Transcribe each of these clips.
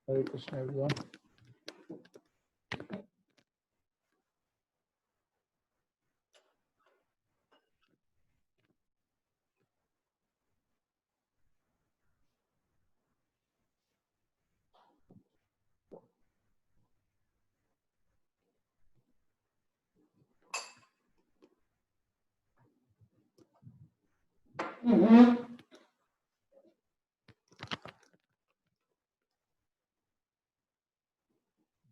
Hare Krishna, everyone.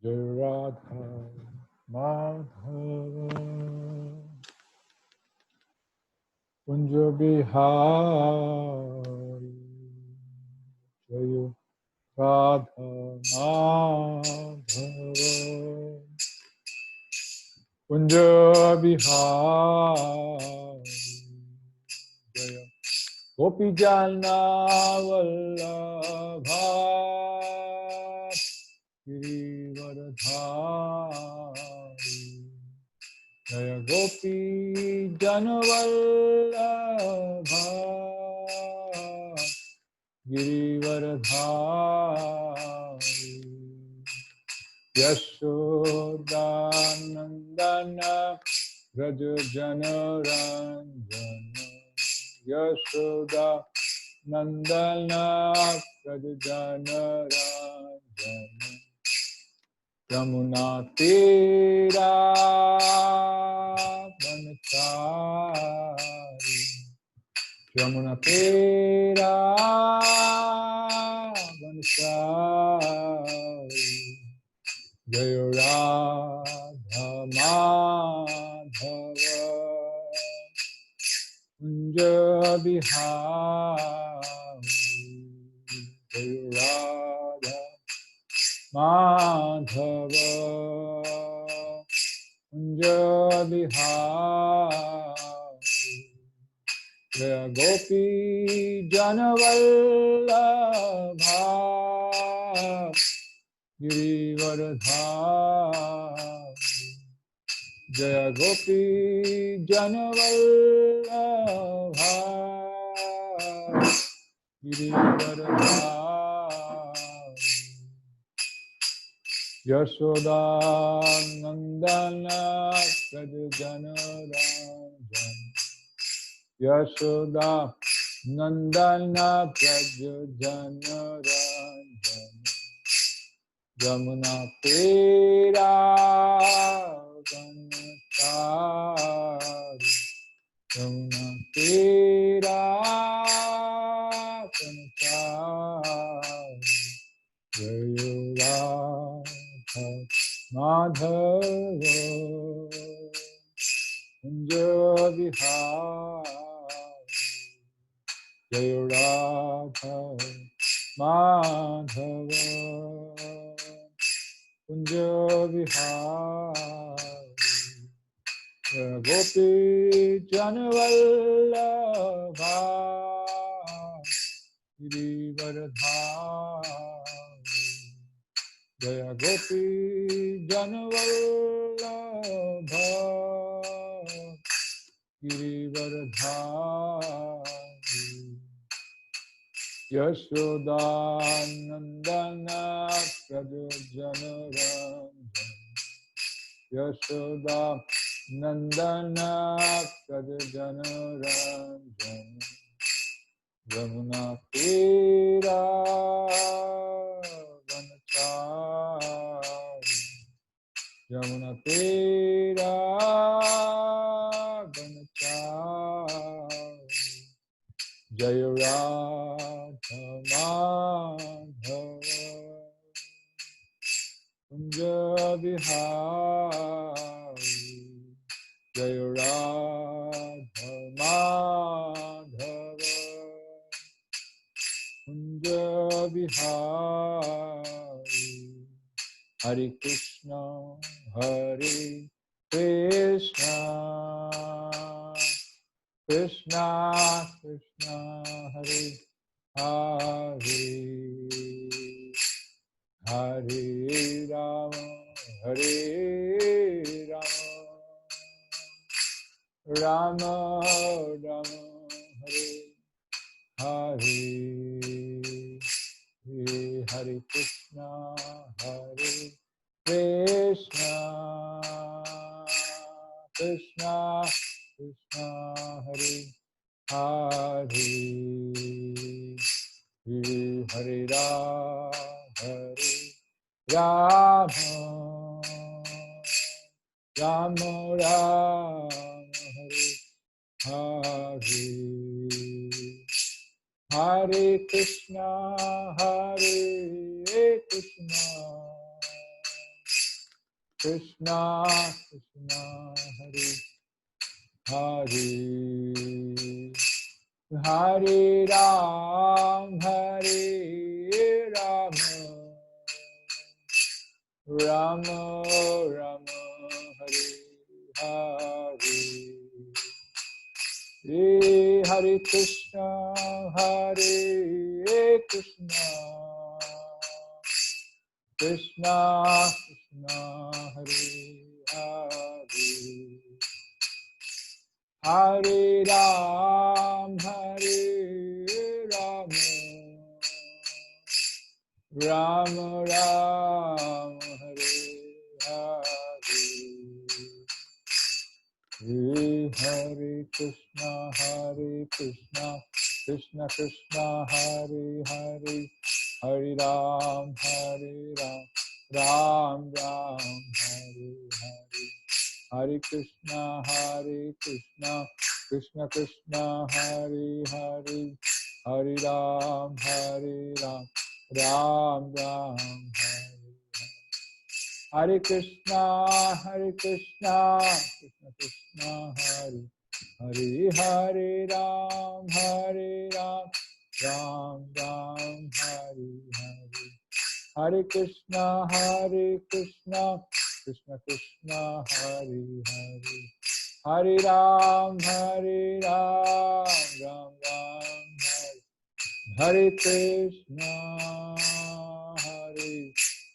Jai Radha Madhava Kunja Bihari Jai Radha Madhava Kunja Bihari Jai Gopi Jana Vallabha Girivardhari Jaya Gopi Jana Vallabha Girivardhari Yashodanandana Raja Janaranjana Yashoda Nandana Raja Janaranjana Yamuna Tira Vanachari Yamuna Tira Vanachari Jaya Radha Madhava Kunja Bihari Jaya Radha Madhava Kunja Bihari Jaya Gopi Jana Vallabha Girivardhari Jaya Gopi Jana Vallabha Girivardhari Yashoda Nandana Raja Janaranjana Yashoda Nandana Raja Janaranjana Yamuna Tera Vanachari Yamuna Tera Vanachari Jaya Radha Madhava Kunja Bihari Jaya Radha Madhava Kunja Bihari Jaya Gopi Jana Vallabha Girivardhari Jaya Gopi Jana Vallabha Girivardhari Yashoda Nandana Raja Janaranjana Yashoda Nandana Raja Janaranjana Yamuna Tera Vanachari Yamuna Tera Vanachari Jaya Radha Madhava Kunja Bihari Jaya Radha Madhava Kunja Bihari Hare Krishna Hare Krishna Krishna Krishna Hare Hare Hare Rama Hare Rama Rama Rama Hare Hare Hare Krishna Hare Krishna, Krishna Krishna, Hare Hare, Hare Rama, Rama Rama, Hare Hare Krishna, Hare Krishna, Krishna Krishna, Hare Hare, Hare Rama, Rama Rama, Hare Hare, Hare Krishna, Hare Krishna, Krishna Krishna, Hare Hare, Hare Rama, Rama Rama, Hare Hare, Hare Krishna, Krishna Krishna, Hare Hare, Hare Ram, Ram Ram, Hare Hare, Hare Krishna, Krishna Krishna, Hare Hare, Hare Ram, Ram Ram, Hare Hare Krishna, Krishna Krishna, Hare Hare, Hare Ram, Ram Ram, Hare Hare, Hare Krishna, Krishna Krishna, Hare Hare, Hare Ram, Ram Ram, Hare Krishna,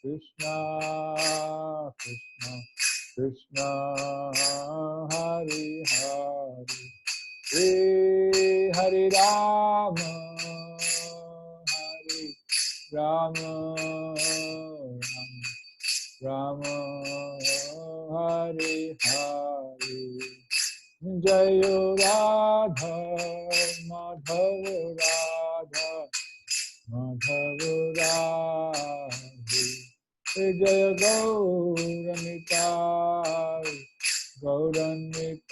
Krishna Krishna Krishna, Hare Hare, Hare Rama, Rama Rama, Hare Hare, Jayo Radha Madhava, Madhava Radhe, Jaya Gauranitai, Gauranitai,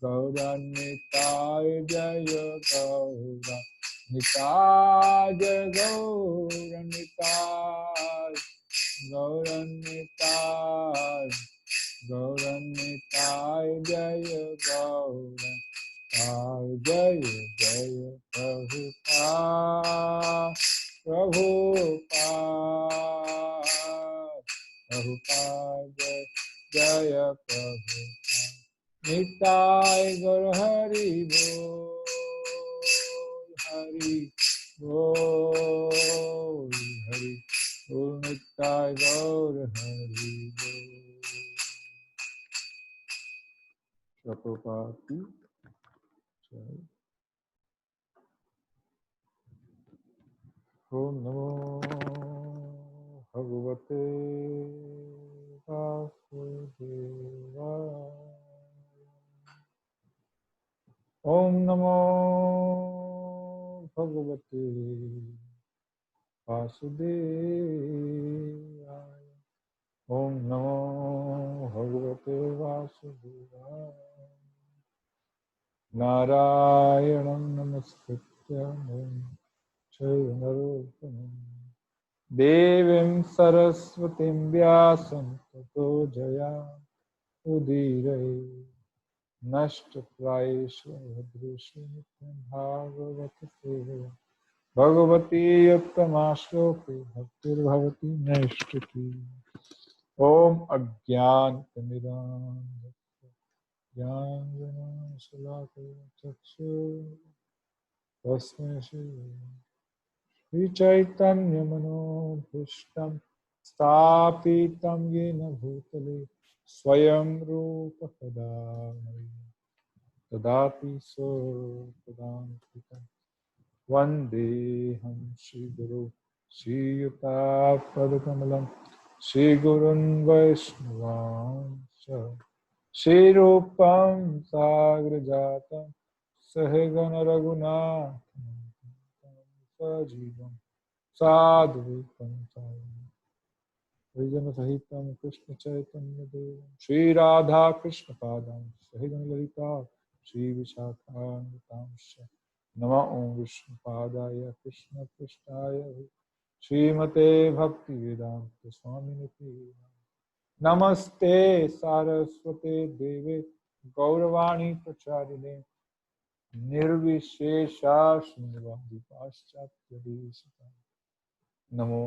Gauranitai, Jaya Gauranitai, Jaya Gauranitai, Gauranitai, Gauranitai, Jaya Gauranitai, Jaya Jaya Prabhupada, Prabhupada, Jaya Prabhupada, Nitai Gaur Hari Bol, Hari Bol, Hari Bol, Nitai Gaur Hari Bol. Prabhupada ki jai. Om Namo Bhagavate Vasudevaya. Om Namo Bhagavate Vasudevaya. Om Namo Bhagavate Vasudevaya. Narayanam Namaskritya Chayanarupam Devim Saraswatim Vyasam Tato Jaya Udire Nashta Praesha Bhadresha Bhagavata Sevaya Bhagavati Uttamaśloke Bhaktir Bhavati Nashtati. Om Agyan Tamiram Jnana Salakaya Chakshu Tasmai Shri Shri Chaitanya Manobhishtam Sthapitam Yena Bhutale Swayam Rupa Kadamari Tadapi So Padantika Vandeham Shri Guru श्रीयुतापदकमलं श्रीगुरुन् वैष्णवांश्च श्रीरूपं साग्रजातं सहगण रघुनाथं सजीवं साद्वैतं हरिजन सहितं कृष्ण चैतन्य देव श्री राधा कृष्ण पादां सहितं ललिता श्री विशाखान्वितांश्च नमः ओं विष्णु पादाय कृष्ण पृष्ठाय श्रीमते भक्ति वेदांत स्वामिनिति नमस्ते सारस्वते देवे गौरवाणी प्रचारिणे निर्विशेषा शून्यवादी पाश्चात्य देशिका नमो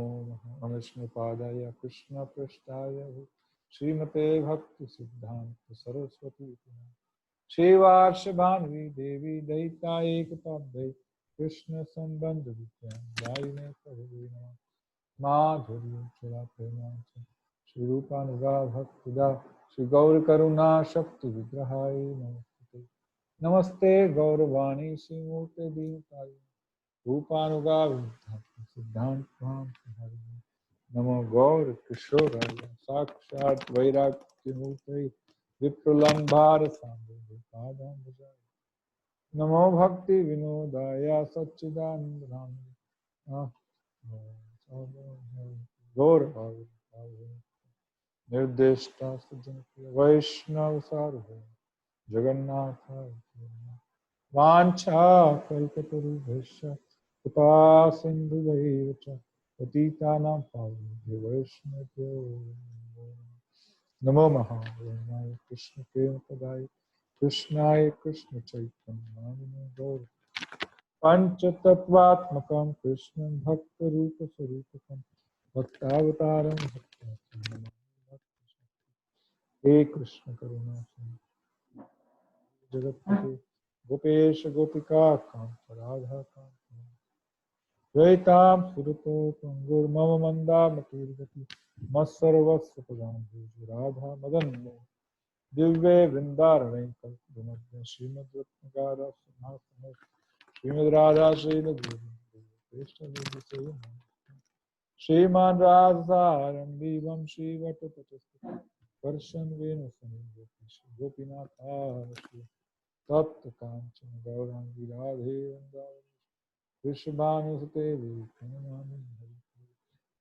विष्णुपादाय कृष्ण पृष्ठाय श्रीमते भक्ति सिद्धांत सरस्वती श्रीवार्ष भानुवी देवी दयिता एकपाध्याय कृष्ण संबंध विद्या दायिने प्रभुवे नमः माधुर्य चला प्रेमांच श्री रूपानुगा भक्तिदा श्री गौर करुणा शक्ति विग्रहाय नमस्ते नमस्ते गौरवाणी श्रीमूर्ते दीनताय रूपानुगा सिद्धांत नमो गौर किशोराय साक्षात वैराग्य मूर्ते विप्रलंभार पादाम्बुजाय नमो भक्ति विनोदाय सच्चिदानंद गौर निर्देष्टा सज्जन वैष्णव सार्वभौम जगन्नाथ वाञ्छा कल्पतरुभ्यश्च कृपा सिन्धुभैः च पतितानां पावनेभ्यो वैष्णवेभ्यो नमो महावरुणाय कृष्णप्रेमप्रदाय कृष्णाय कृष्णचैतन्यनामिने गौर पञ्चतत्त्वात्मकं कृष्णं भक्तरूपस्वरूपकं भक्तावतारं भक्ताख्यं हे कृष्ण करुणा सिन्धु जगत्पते गोपेश गोपिका कांत राधा कांत द्वैतां सुरतो पंगुर्मम मंदामतीर्गति मत्सर्वस्व प्रदान राधा मदन दिव्य वृंदारण्य कल्पद्रुमध्य श्रीमद् रत्नगारा सिंहासन श्रीमद् राधा श्रीमान राधारं दीवं श्रीवटपटस्थितं वर्षं वेणुसंयोगं गोपीनाथ तप्त कांचन गौरांगी राधे वृंदावन वृषभानुसुते नमामि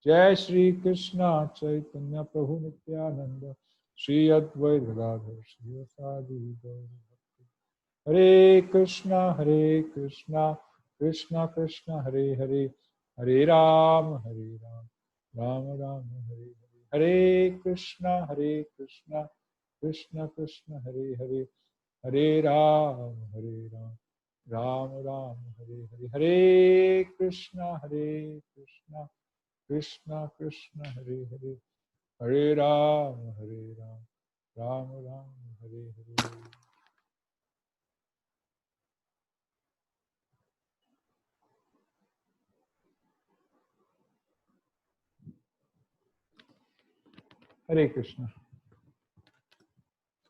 जय श्री कृष्ण चैतन्य प्रभु नित्यानंद श्री अद्वैत गदाधर श्रीवासादि गौर हरे Krishna Krishna Krishna Hare Hare Hare Ram Ram Ram Hare Hare Hare Krishna Krishna Krishna Hare Hare Hare Ram Ram Ram Hare Hare Hare Krishna Krishna Krishna Hare Hare Hare Ram Ram Ram Hare Hare Hare Krishna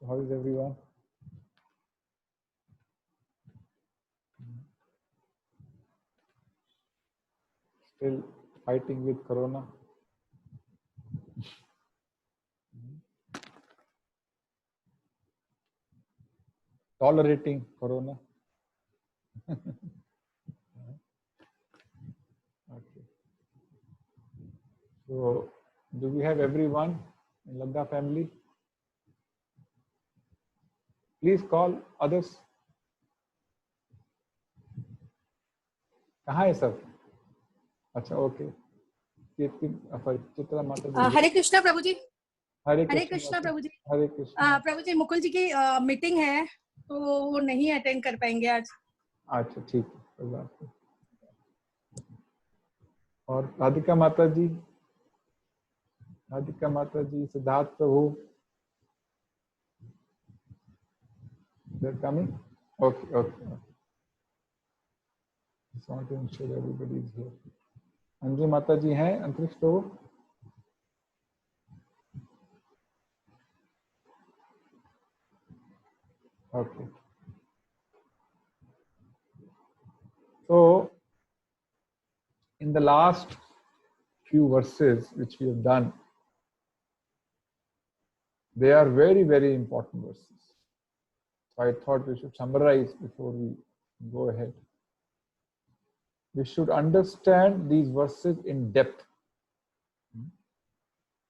So how is everyone? Still fighting with corona? Tolerating corona? Okay. So do we have everyone in Ladda family? Please call others. कहाँ है सब? अच्छा ओके चित्रा माता जी हरे कृष्णा प्रभु जी। हरे हरे कृष्णा प्रभु जी। हरे कृष्णा प्रभु जी मुकुल जी की मीटिंग है तो वो नहीं अटेंड कर पाएंगे आज। अच्छा ठीक है कोई बात नहीं। और राधिका माता जी सिद्धार्थ प्रभु they're coming? Okay. Just want to ensure everybody is here. Anju माता जी हैं अंतरिक्ष प्रभु? Okay. So in the last few verses which we have done. They are very, very important verses. So I thought we should summarize before we go ahead. We should understand these verses in depth.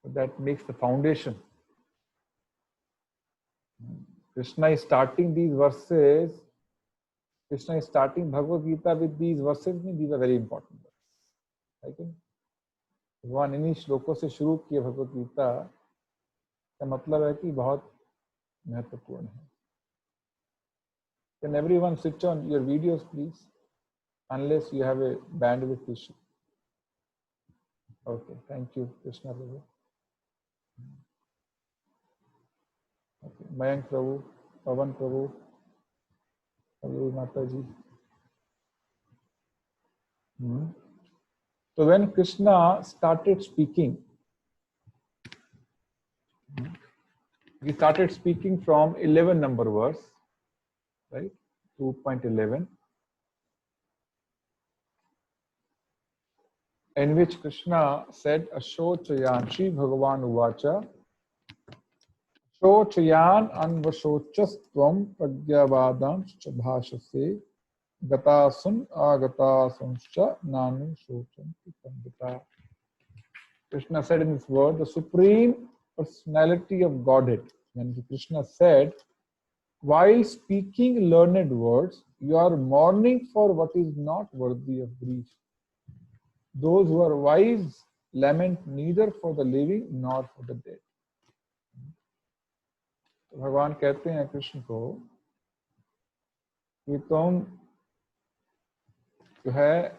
So that makes the foundation. Krishna is starting these verses. Krishna is starting Bhagavad Gita with these verses. These are very important verses. भगवान इन्हीं श्लोकों से शुरू किए भगवत गीता का मतलब है कि बहुत महत्वपूर्ण है. Can everyone switch on your videos, please? Unless you have a bandwidth issue. Okay, thank you, Krishna Prabhu. Okay, Mayank Prabhu, Pavan Prabhu, Hello Mataji. So when Krishna started speaking, he started speaking from 11 number verse, right? 2.11, in which Krishna said, Ashochayan, Shri Bhagavan Uvacha, Ashochayan anvashochastvam pragyavadam bhashase gatasun agatasuncha nanu shochanti pandita. Krishna said in this word, the supreme personality of Godhead. When Krishna said, while speaking learned words, you are mourning for what is not worthy of grief. Those who are wise lament neither for the living nor for the dead. तो भगवान कहते हैं कृष्ण को कि तुम जो है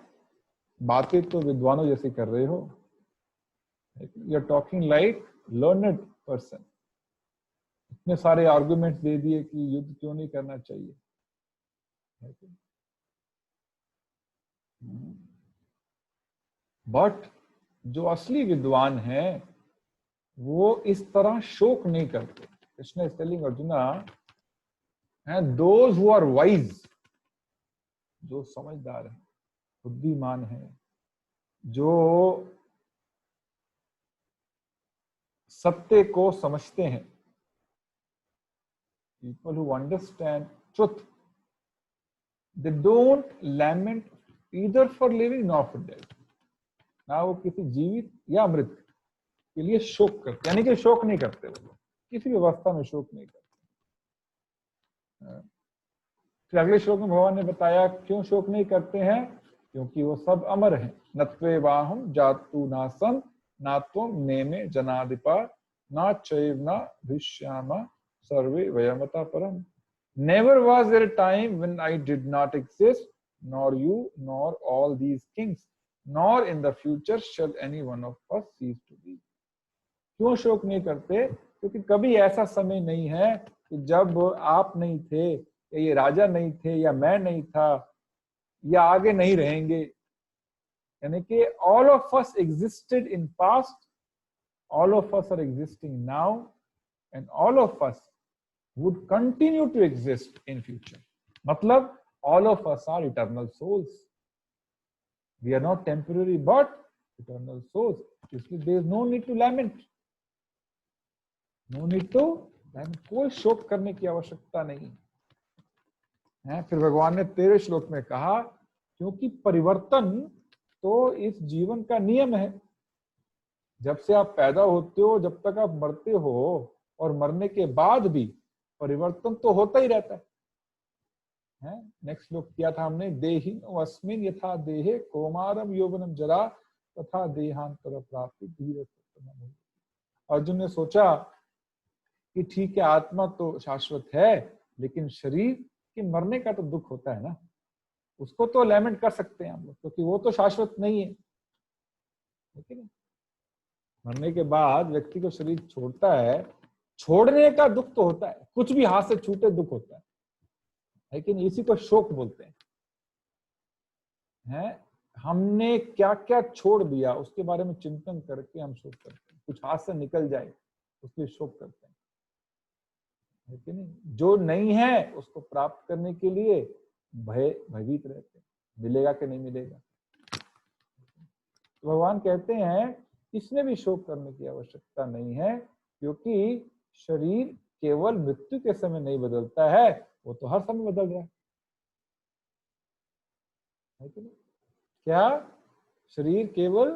बातें तो विद्वानों जैसे कर रहे हो. You are talking like learned person. इतने सारे आर्गुमेंट्स दे दिए कि युद्ध क्यों नहीं करना चाहिए. बट जो असली विद्वान है वो इस तरह शोक नहीं करते. Krishna is telling Arjuna, those who are wise, जो समझदार है, बुद्धिमान है, जो सत्य को समझते हैं, people who understand truth, they don't lament either for living nor for dead. ना वो किसी जीवित या मृत के लिए शोक करते, यानी कि शोक नहीं करते, वो किसी भी अवस्था में शोक नहीं करते. फिर अगले श्लोक में भगवान ने बताया क्यों शोक नहीं करते हैं, क्योंकि वो सब अमर हैं. नत्वे वाहम जातु नासम नात्वम नेमे जनाधिपा ना चैवना भिष्यामा सर्वे vayamata param. Never was there a time when I did not exist, nor you, nor all these kings, nor in the future shall any one of us cease to be. क्यों शोक नहीं करते? क्योंकि कभी ऐसा समय नहीं है कि जब आप नहीं थे, या ये राजा नहीं थे, या मैं नहीं था, या आगे नहीं रहेंगे. यानी कि all of us existed in past, all of us are existing now, and all of us would continue to exist in future. मतलब all of us are eternal souls. We are not temporary but eternal souls. इसलिए there is no need to lament. No need to lament. कोई शोक करने की आवश्यकता नहीं है. फिर भगवान ने 13 श्लोक में कहा, क्योंकि परिवर्तन तो इस जीवन का नियम है. जब से आप पैदा होते हो, जब तक आप मरते हो, और मरने के बाद भी परिवर्तन तो होता ही रहता है. नेक्स्ट श्लोक किया था हमने, देहिन अस्मिन यथा देहे कौमारम यौवनम जरा तथा देहांतर प्राप्ति धीरे. अर्जुन ने सोचा कि ठीक है, आत्मा तो शाश्वत है, लेकिन शरीर के मरने का तो दुख होता है ना. उसको तो लैमेंट कर सकते हैं हम लोग, क्योंकि वो तो शाश्वत नहीं है. लेकिन मरने के बाद व्यक्ति को शरीर छोड़ता है, छोड़ने का दुख तो होता है, कुछ भी हाथ से छूटे दुख होता है, लेकिन इसी को शोक बोलते हैं. हमने क्या क्या छोड़ दिया उसके बारे में चिंतन करके हम शोक करते हैं. कुछ हाथ से निकल जाए उसके लिए शोक करते हैं, लेकिन जो नहीं है उसको प्राप्त करने के लिए भयभीत रहते हैं, मिलेगा कि नहीं मिलेगा. तो भगवान कहते हैं इसमें भी शोक करने की आवश्यकता नहीं है, क्योंकि शरीर केवल मृत्यु के समय नहीं बदलता है, वो तो हर समय बदल रहा है कि नहीं? क्या शरीर केवल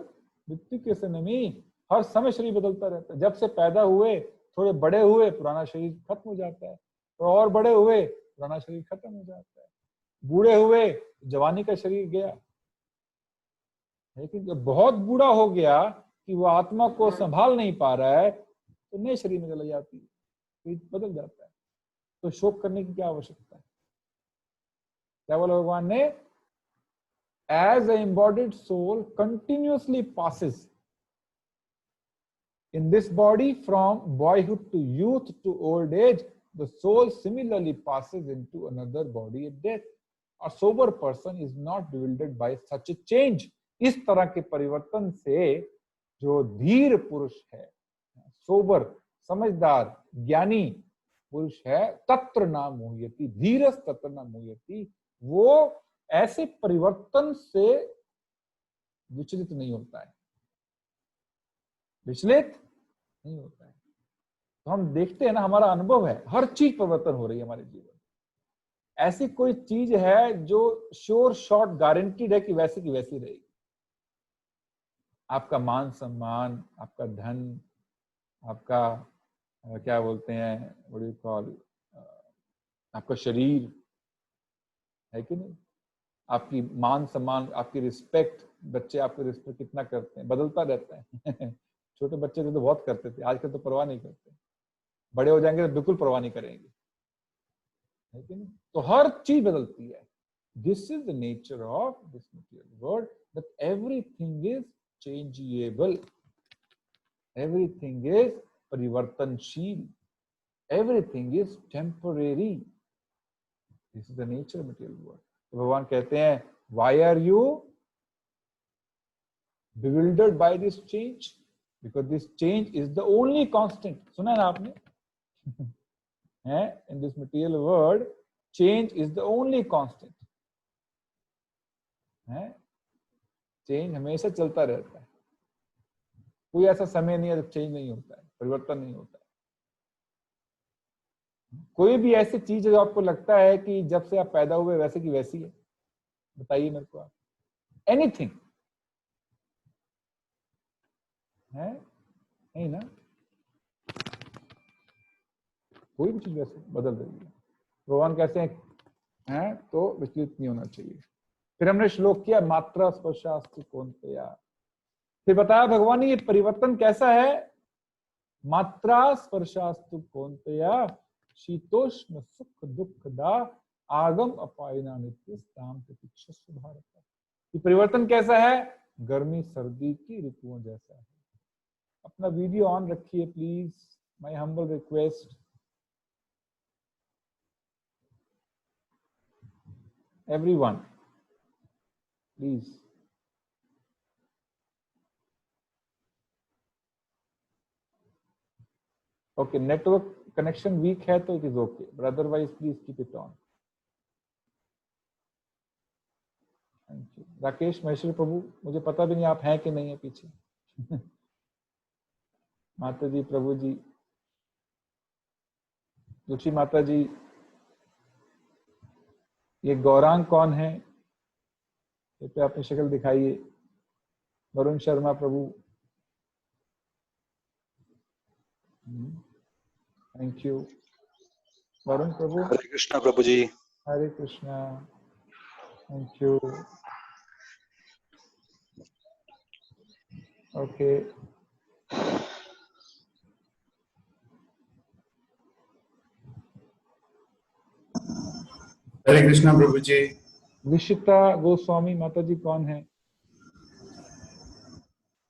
मृत्यु के समय नहीं, हर समय शरीर बदलता रहता है। जब से पैदा हुए, थोड़े बड़े हुए, पुराना शरीर खत्म हो जाता है, तो और बड़े हुए, पुराना शरीर खत्म हो जाता है, बूढ़े हुए, जवानी का शरीर गया। लेकिन जब बहुत बूढ़ा हो गया कि वो आत्मा को संभाल नहीं पा रहा है, तो नए शरीर में चला जाती है, शरीर बदल जाता है। तो शोक करने की क्या आवश्यकता है? क्या बोला भगवान ने? As an embodied soul continuously passes in this body from boyhood to youth to old age, the soul similarly passes into another body at death. A sober person is not bewildered by such a change. इस तरह के परिवर्तन से जो धीर पुरुष है, sober, समझदार, ज्ञानी पुरुष है, तत्र न मोह्यति, धीरस् तत्र न मोह्यति, वो ऐसे परिवर्तन से विचलित नहीं होता है, विचलित नहीं होता है। तो हम देखते हैं ना, हमारा अनुभव है, हर चीज परिवर्तन हो रही है हमारे जीवन में। ऐसी कोई चीज है जो श्योर शॉर्ट गारंटीड है कि वैसे की वैसी रहेगी? आपका मान सम्मान, आपका धन, आपका क्या बोलते हैं, व्हाट डू यू कॉल, आपका शरीर है कि नहीं, आपकी मान सम्मान, आपकी रिस्पेक्ट, बच्चे आपको रिस्पेक्ट कितना करते हैं, बदलता रहता है। छोटे बच्चे तो बहुत करते थे, आजकल तो परवाह नहीं करते, बड़े हो जाएंगे तो बिल्कुल परवाह नहीं करेंगे, है कि नहीं? तो हर चीज बदलती है। This is the nature of this material world, that everything is changeable, everything is परिवर्तनशील, everything is temporary. This is the nature of material world. तो भगवान कहते हैं, why are you bewildered by this change? Because this change is the only constant. सुना है ना आपने? In this material world, change is the only constant. Change हमेशा चलता रहता है, कोई ऐसा समय नहीं है जब चेंज नहीं होता है, परिवर्तन नहीं होता है। कोई भी ऐसी चीज है जो आपको लगता है कि जब से आप पैदा हुए वैसे की वैसी है, बताइए मेरे को आप। एनीथिंग है नहीं ना, कोई भी चीज वैसे बदल रही है। भगवान कैसे हैं? तो विचलित नहीं होना चाहिए। फिर हमने श्लोक किया मात्रा स्पर्शास्तु कौन्तेय। फिर बताया भगवान ने ये परिवर्तन कैसा है? मात्रा स्पर्शास्तु कौन्तेय शीतोष्ण सुख दुखदा आगम अपायना नित्यस्ताम प्रतीक्षस्व भारत। ये परिवर्तन कैसा है? गर्मी सर्दी की ऋतुओं जैसा है। अपना वीडियो ऑन रखिए please, my humble request. Everyone, please. Okay, network connection weak है तो it is okay, but otherwise please keep it on. Thank you. Rakesh Maheshwari प्रभु, मुझे पता भी नहीं आप हैं कि नहीं है पीछे। माता जी, प्रभु जी, रुचि माता जी, ये गौरांग कौन है? ये पे अपनी शक्ल दिखाइए। Varun Sharma Prabhu, thank you. Varun Prabhu, Hare Krishna Prabhu ji. Hare Krishna, thank you. Okay, Hare Krishna Prabhu ji. Vishita Goswami Mata ji कौन है?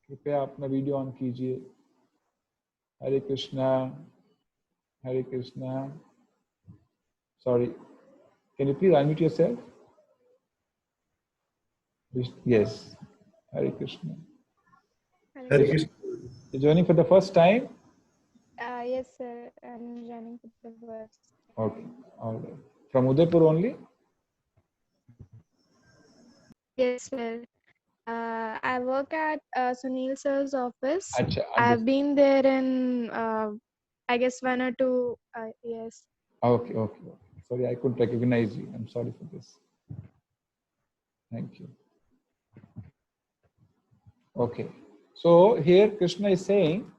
कृपया अपना वीडियो ऑन कीजिए। Hare Krishna, Hare Krishna. Sorry, can you please unmute yourself? Yes, Hare Krishna. Hare Krishna. You're joining for the first time? Yes, sir. I'm joining for the first. Okay, all right. From Udaipur only? Yes, sir. I work at Sunil sir's office. अच्छा, I've understood. been there in, I guess, 1 or 2 years. Okay, okay, okay. Sorry, I couldn't recognize you. I'm sorry for this. Thank you. Okay. So here Krishna is saying,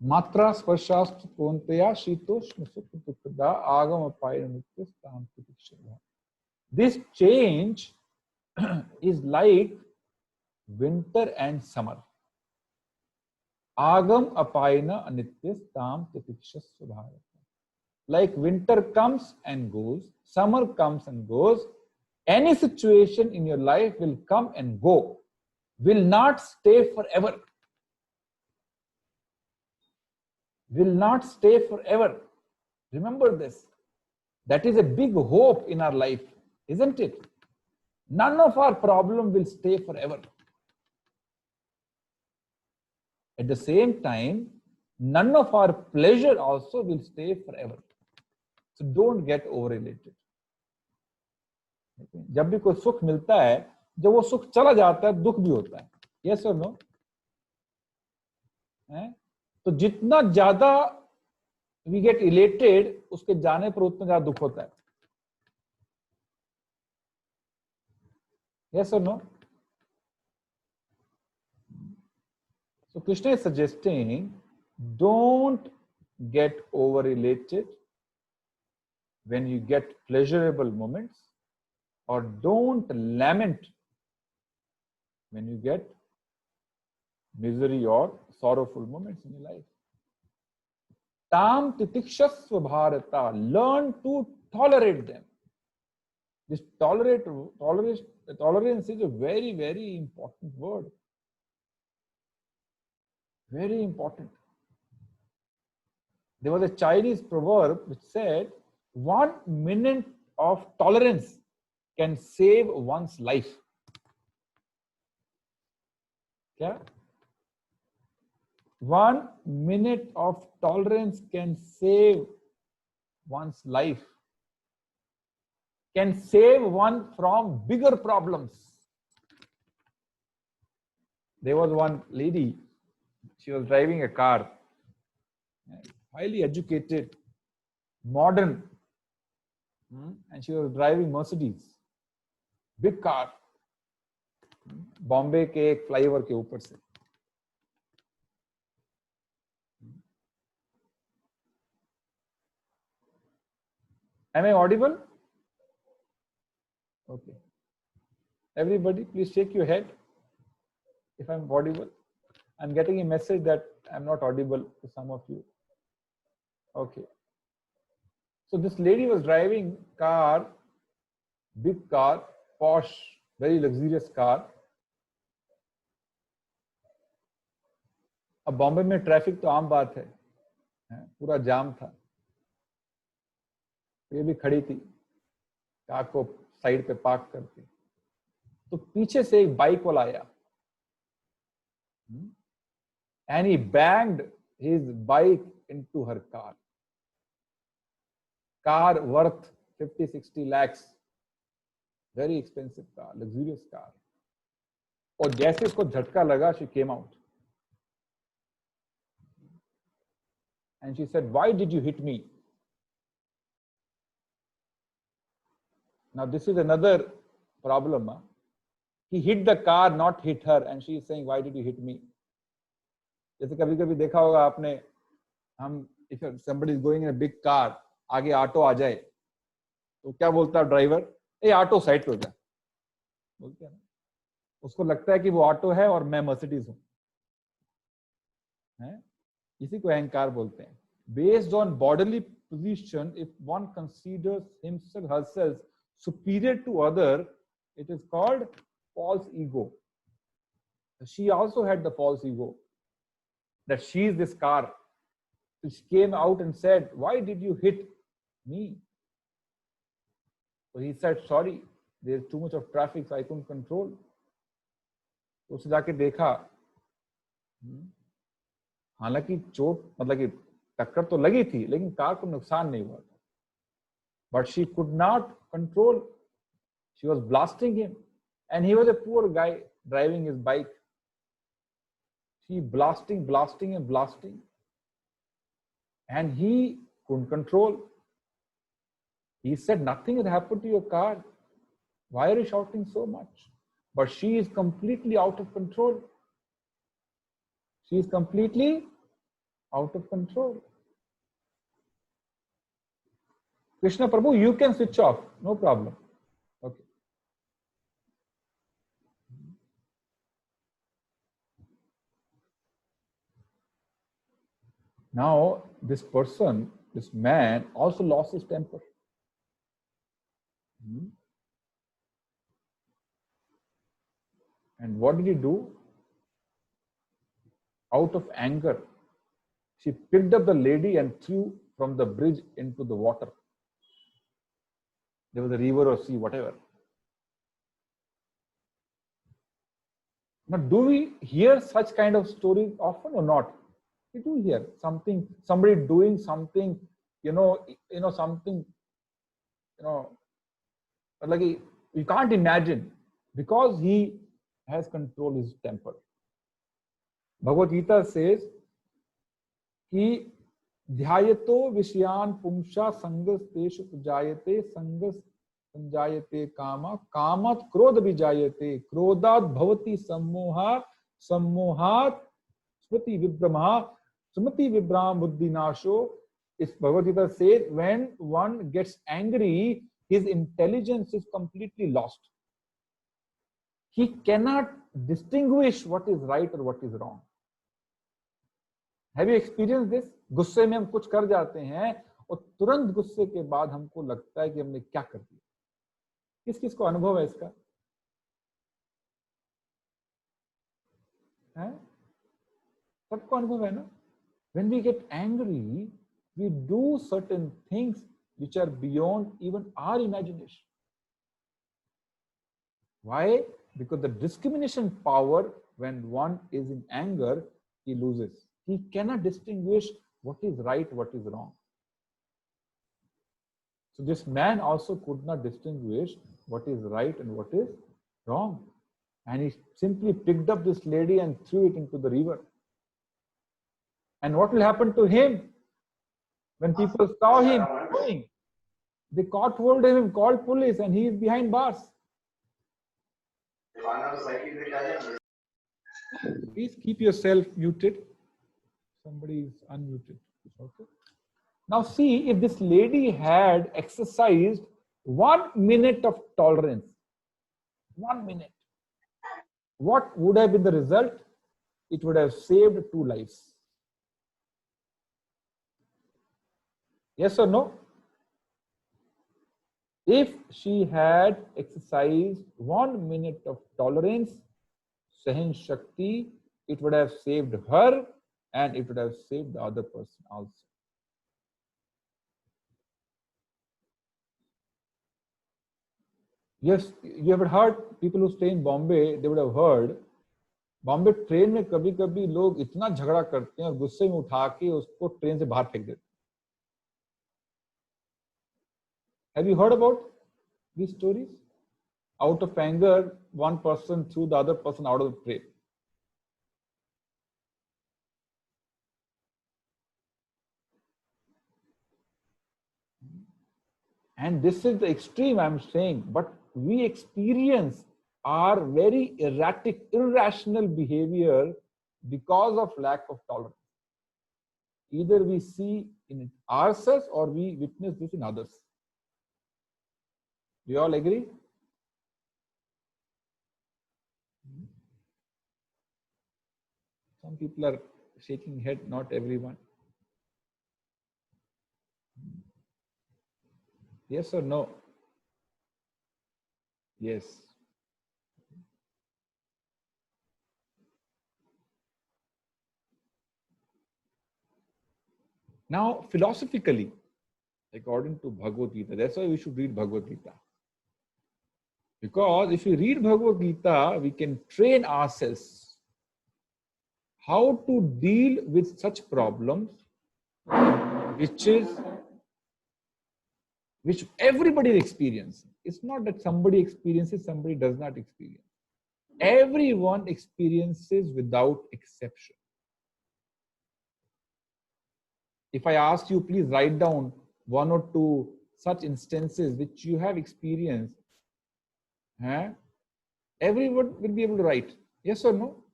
Matra sparshasthu konteya shitoshna sukha dukkha agama payana nitya stham titikshava. This change is like winter and summer. Agam apayana anityastam titikshasva. Like winter comes and goes, summer comes and goes. Any situation in your life will come and go, will not stay forever. Will not stay forever. Remember this. That is a big hope in our life, isn't it? None of our problem will stay forever. At the same time, none of our pleasure also will stay forever. So don't get overrelated. जब भी कोई सुख मिलता है, जब वो सुख चला जाता है, दुख भी होता है. Yes or no? तो जितना ज्यादा we get elated, उसके जाने पर उतना ज्यादा दुख होता है. Yes or no? So Krishna is suggesting, don't get overrelated when you get pleasurable moments, or don't lament when you get misery or sorrowful moments in your life. Tam titikshasva bharata, learn to tolerate them. This tolerance is a very, very important word. Very important. There was a Chinese proverb which said, 1 minute of tolerance can save one's life. Yeah? 1 minute of tolerance can save one's life, can save one from bigger problems. There was one lady, she was driving a car, highly educated, modern, and she was driving Mercedes, big car, Bombay के एक flyover के ऊपर से. Am I audible? Okay. Everybody, please shake your head if I'm audible. I'm getting a message that I'm not audible to some of you. Okay. So this lady was driving car, big car, posh, very luxurious car. अब बॉम्बे में traffic तो आम बात है, पूरा जाम था. ये भी खड़ी थी, कार को साइड पे पार्क करके. तो पीछे से एक बाइक वाला आया, and he banged his bike into her car. Car worth 50-60 lakhs, very expensive car, luxurious car. और जैसे उसको झटका लगा, she came out. And she said, why did you hit me? Now this is another problem. He hit the car, not hit her, and she is saying, why did you hit me? जैसे कभी कभी देखा होगा आपने, हम if somebody is going in a big car, आगे auto आ जाए तो क्या बोलता है ड्राइवर, ए ऑटो साइड पे हो जा, बोलते हैं ना. उसको लगता है कि वो ऑटो है और मैं मर्सिडीज हूं. इसी को अहंकार बोलते हैं. Based on bodily position, if one considers himself herself superior to other, it is called false ego. She also had the false ego that she is this car. She came out and said, why did you hit me? So he said, sorry, there's too much of traffic, so I couldn't control. तो उसे जाके देखा, हालांकि चोट मतलब कि टक्कर तो लगी थी, लेकिन कार को नुकसान नहीं हुआ था. But she could not control. She was blasting him, and he was a poor guy driving his bike. She blasting, and he couldn't control. He said, nothing had happened to your car. Why are you shouting so much? But she is completely out of control. She is completely out of control. Krishna Prabhu, you can switch off, no problem. Okay. Now, this person, this man, also lost his temper. And what did he do? Out of anger, she picked up the lady and threw from the bridge into the water. There was a river or sea, whatever. Now, do we hear such kind of stories often or not? We do hear somebody doing something, something, like you can't imagine, because he has controlled his temper. Bhagavad Gita says, कि ध्यायतो विषयान पुंसा संगस तेषु जायते संगस संजायते कामा कामत क्रोध विजायते क्रोधात भवति सम्मोहात् सम्मोहात् स्मृति विभ्राम बुद्धिनाशो. Is Bhagavad Gita says, when one gets angry, his intelligence is completely lost. He cannot distinguish what is right or what is wrong. Have you experienced this? गुस्से में हम कुछ कर जाते हैं और तुरंत गुस्से के बाद हमको लगता है कि हमने क्या कर दिया. किस किस को अनुभव है इसका? सबको अनुभव है ना? When we get angry, we do certain things which are beyond even our imagination. Why? Because the discrimination power, when one is in anger, he loses. He cannot distinguish what is right, what is wrong. So this man also could not distinguish what is right and what is wrong. And he simply picked up this lady and threw it into the river. And what will happen to him? When people saw him going, they caught hold of him, called police, and he is behind bars. Please keep yourself muted. Somebody is unmuted. Okay. Now see, if this lady had exercised 1 minute of tolerance, 1 minute, what would have been the result? It would have saved 2 lives. Yes or no? If she had exercised 1 minute of tolerance, Sahin Shakti, it would have saved her and it would have saved the other person also. Yes, you have heard, people who stay in Bombay, they would have heard, Bombay train में कभी कभी लोग इतना झगड़ा करते हैं और गुस्से में उठा के उसको ट्रेन से बाहर फेंक देते हैं. Have you heard about these stories? Out of anger, one person threw the other person out of the train. And this is the extreme I'm saying, but we experience our very erratic, irrational behavior because of lack of tolerance. Either we see in ourselves or we witness this in others. Do you all agree? Some people are shaking head, not everyone. Yes or no? Yes. Now, philosophically, according to Bhagavad Gita, that's why we should read Bhagavad Gita. Because if we read Bhagavad Gita, we can train ourselves how to deal with such problems, which is which everybody experiences. It's not that somebody experiences, somebody does not experience. Everyone experiences without exception. If I ask you, please write down one or two such instances which you have experienced, everyone will be able to write. Yes or no?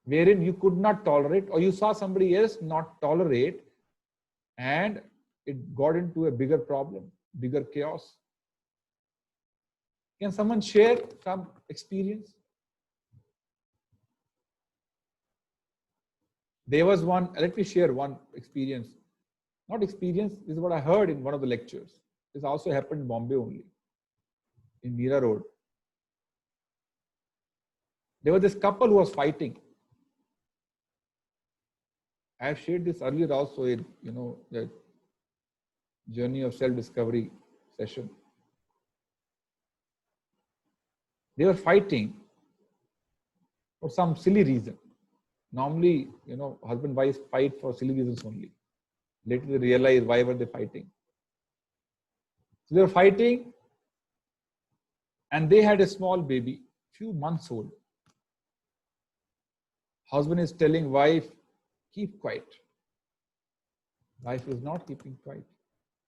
Wherein you could not tolerate, or you saw somebody else not tolerate, and it got into a bigger problem, bigger chaos. Can someone share some experience? There was one, let me share one experience. Not experience, this is what I heard in one of the lectures. This also happened in Bombay only, in Mira Road. There was this couple who was fighting. I have shared this earlier also in, the journey of self-discovery session. They were fighting for some silly reason. Normally, husband and wife fight for silly reasons only. Later they realize why were they fighting. So they were fighting, and they had a small baby, few months old. Husband is telling wife, keep quiet. Wife is not keeping quiet.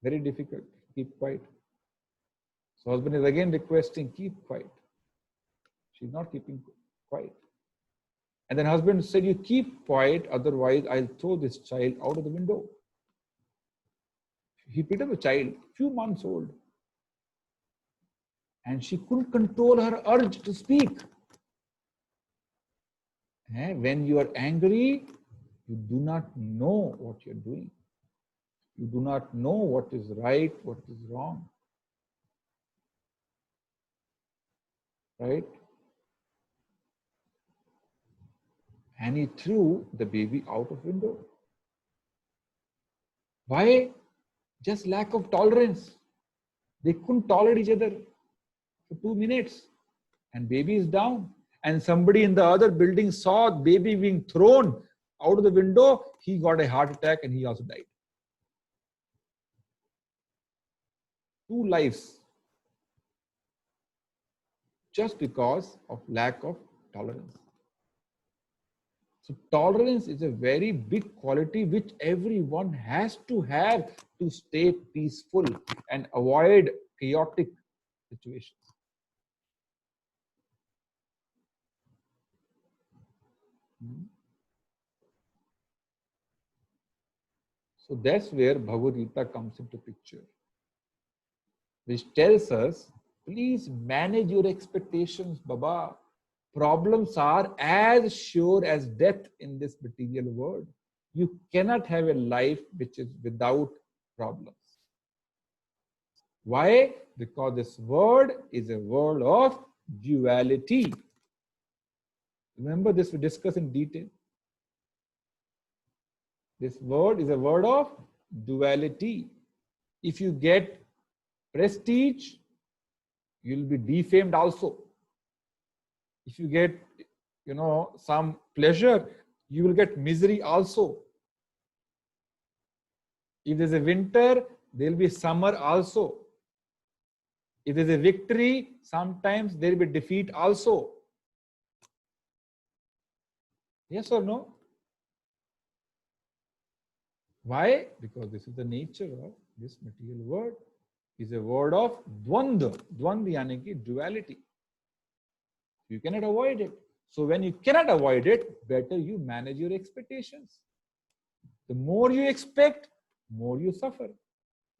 Very difficult, keep quiet. So husband is again requesting, keep quiet. She's not keeping quiet. And then husband said, you keep quiet, otherwise I'll throw this child out of the window. He picked up a child, few months old. And she couldn't control her urge to speak. When you are angry, you do not know what you're doing. You do not know what is right, what is wrong. Right? And he threw the baby out of window. Why? Just lack of tolerance. They couldn't tolerate each other for 2 minutes. And baby is down. And somebody in the other building saw baby being thrown out of the window. He got a heart attack and he also died. 2 lives. Just because of lack of tolerance. So tolerance is a very big quality which everyone has to have to stay peaceful and avoid chaotic situations. So that's where Bhagavad Gita comes into picture, which tells us, please manage your expectations, Baba. Problems are as sure as death in this material world. You cannot have a life which is without problems. Why? Because this world is a world of duality. Remember this, we discussed in detail. This word is a word of duality. If you get prestige, you'll be defamed also. If you get, some pleasure, you will get misery also. If there's a winter, there'll be summer also. If there's a victory, sometimes there'll be defeat also. Yes or no? Why? Because this is the nature of this material world. It's a word of dvandva. Dvandva yani ki duality. You cannot avoid it. So when you cannot avoid it, better you manage your expectations. The more you expect, more you suffer.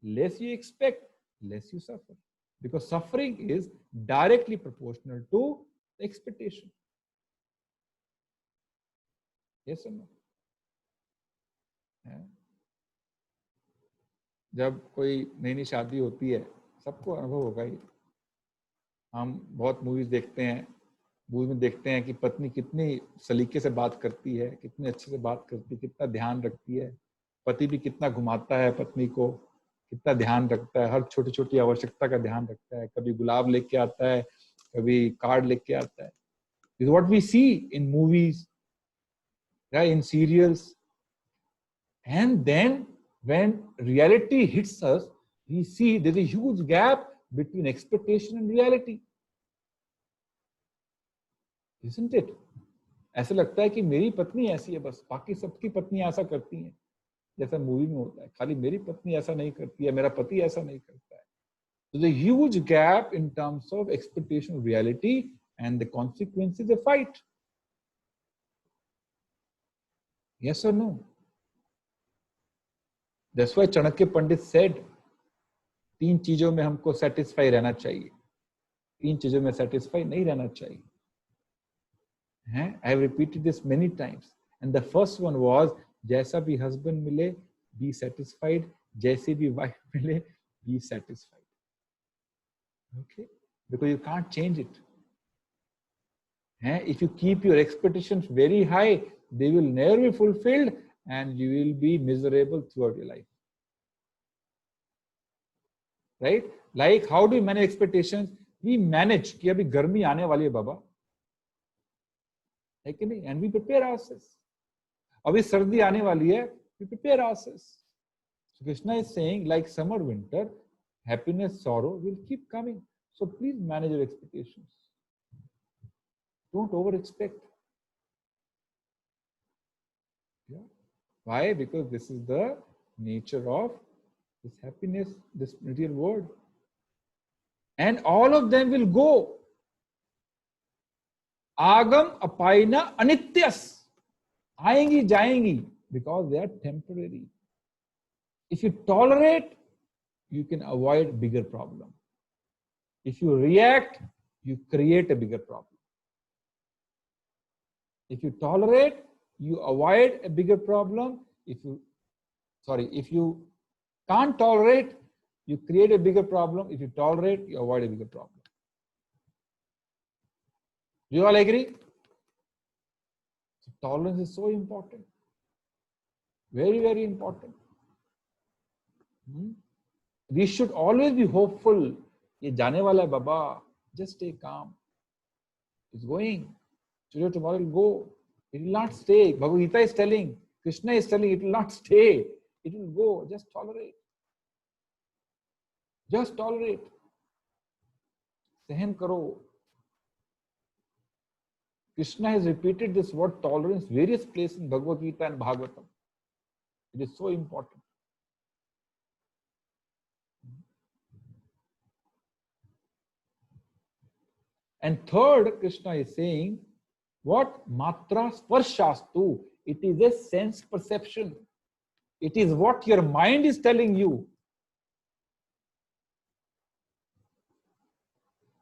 Less you expect, less you suffer. Because suffering is directly proportional to expectation. Yes or no? जब कोई नई नई शादी होती है, सबको अनुभव होगा ही. हम बहुत मूवीज देखते हैं, मूवी में देखते हैं कि पत्नी कितनी सलीके से बात करती है, कितने अच्छे से बात करती है, कितना ध्यान रखती है. पति भी कितना घुमाता है पत्नी को, कितना ध्यान रखता है, हर छोटी छोटी आवश्यकता का ध्यान रखता है. कभी गुलाब लेके आता है, कभी कार्ड लेके आता है. This is what we see in movies, right, in serials. And then when reality hits us, we see there's a huge gap between expectation and reality. Isn't it? ऐसा लगता है कि मेरी पत्नी ऐसी है, बस बाकी सबकी पत्नी ऐसा करती हैं, जैसा मूवी में होता है, खाली मेरी पत्नी ऐसा नहीं करती है, मेरा पति ऐसा नहीं करता है. So the huge gap in terms of expectation of reality and the consequences of fight. Yes or no? That's why Chanakya Pandit said, तीन चीजों में हमको satisfy रहना चाहिए, तीन चीजों में satisfy नहीं रहना चाहिए. I have repeated this many times. And the first one was, जैसा भी husband मिले, be satisfied. जैसी भी wife मिले, be satisfied. Okay? Because you can't change it. If you keep your expectations very high, they will never be fulfilled and you will be miserable throughout your life. Right? Like, how do we manage expectations? We manage कि अभी गर्मी आने वाली है बाबा, है कि नहीं? And we prepare ourselves. अभी सर्दी आने वाली है, we prepare ourselves. So Krishna is saying, like summer, winter, happiness, sorrow will keep coming. So please manage your expectations. Don't over expect. Yeah. Why? Because this is the nature of this happiness, this material world. And all of them will go. Agam apaina anityas. Ayengi jayengi, because they are temporary. If you tolerate, you can avoid bigger problem. If you react, you create a bigger problem. If you tolerate, you avoid a bigger problem. If you can't tolerate, you create a bigger problem. If you tolerate, you avoid a bigger problem. Do you all agree? So tolerance is so important. Very, very important. We should always be hopeful. ये जाने वाला है बाबा. Just stay calm. It's going. Today, tomorrow will go. It will not stay. Bhagavad Gita is telling, Krishna is telling, it will not stay. It will go. Just tolerate. Just tolerate. Sahan karo. Krishna has repeated this word tolerance various places in Bhagavad Gita and Bhagavatam. It is so important. And third, Krishna is saying, what? Matra sparshastu. It is a sense perception. It is what your mind is telling you.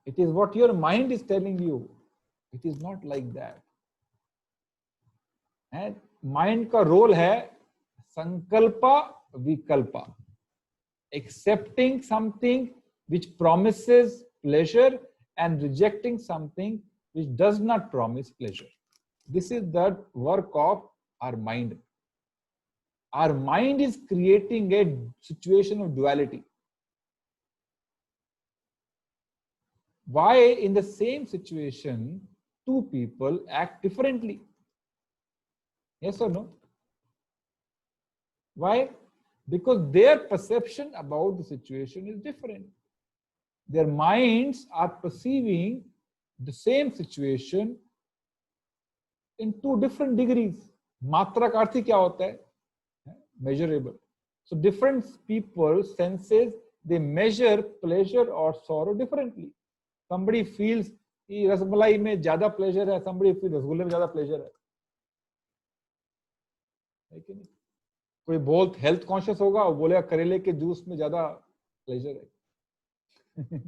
It is what your mind is telling you. It is not like that. And mind का role है sankalpa vikalpa. Accepting something which promises pleasure and rejecting something which does not promise pleasure. This is the work of our mind. Our mind is creating a situation of duality. Why in the same situation, two people act differently? Yes or no? Why? Because their perception about the situation is different. Their minds are perceiving the same situation in two different degrees. Matra का अर्थ क्या होता है? Measurable. So different people's senses, they measure pleasure or sorrow differently. Somebody feels कि रसमलाई में ज्यादा pleasure है, somebody feels रसगुल्ले में ज्यादा pleasure है कि नहीं? कोई बहुत हेल्थ कॉन्शियस होगा, वो बोलेगा करेले के जूस में ज्यादा pleasure है.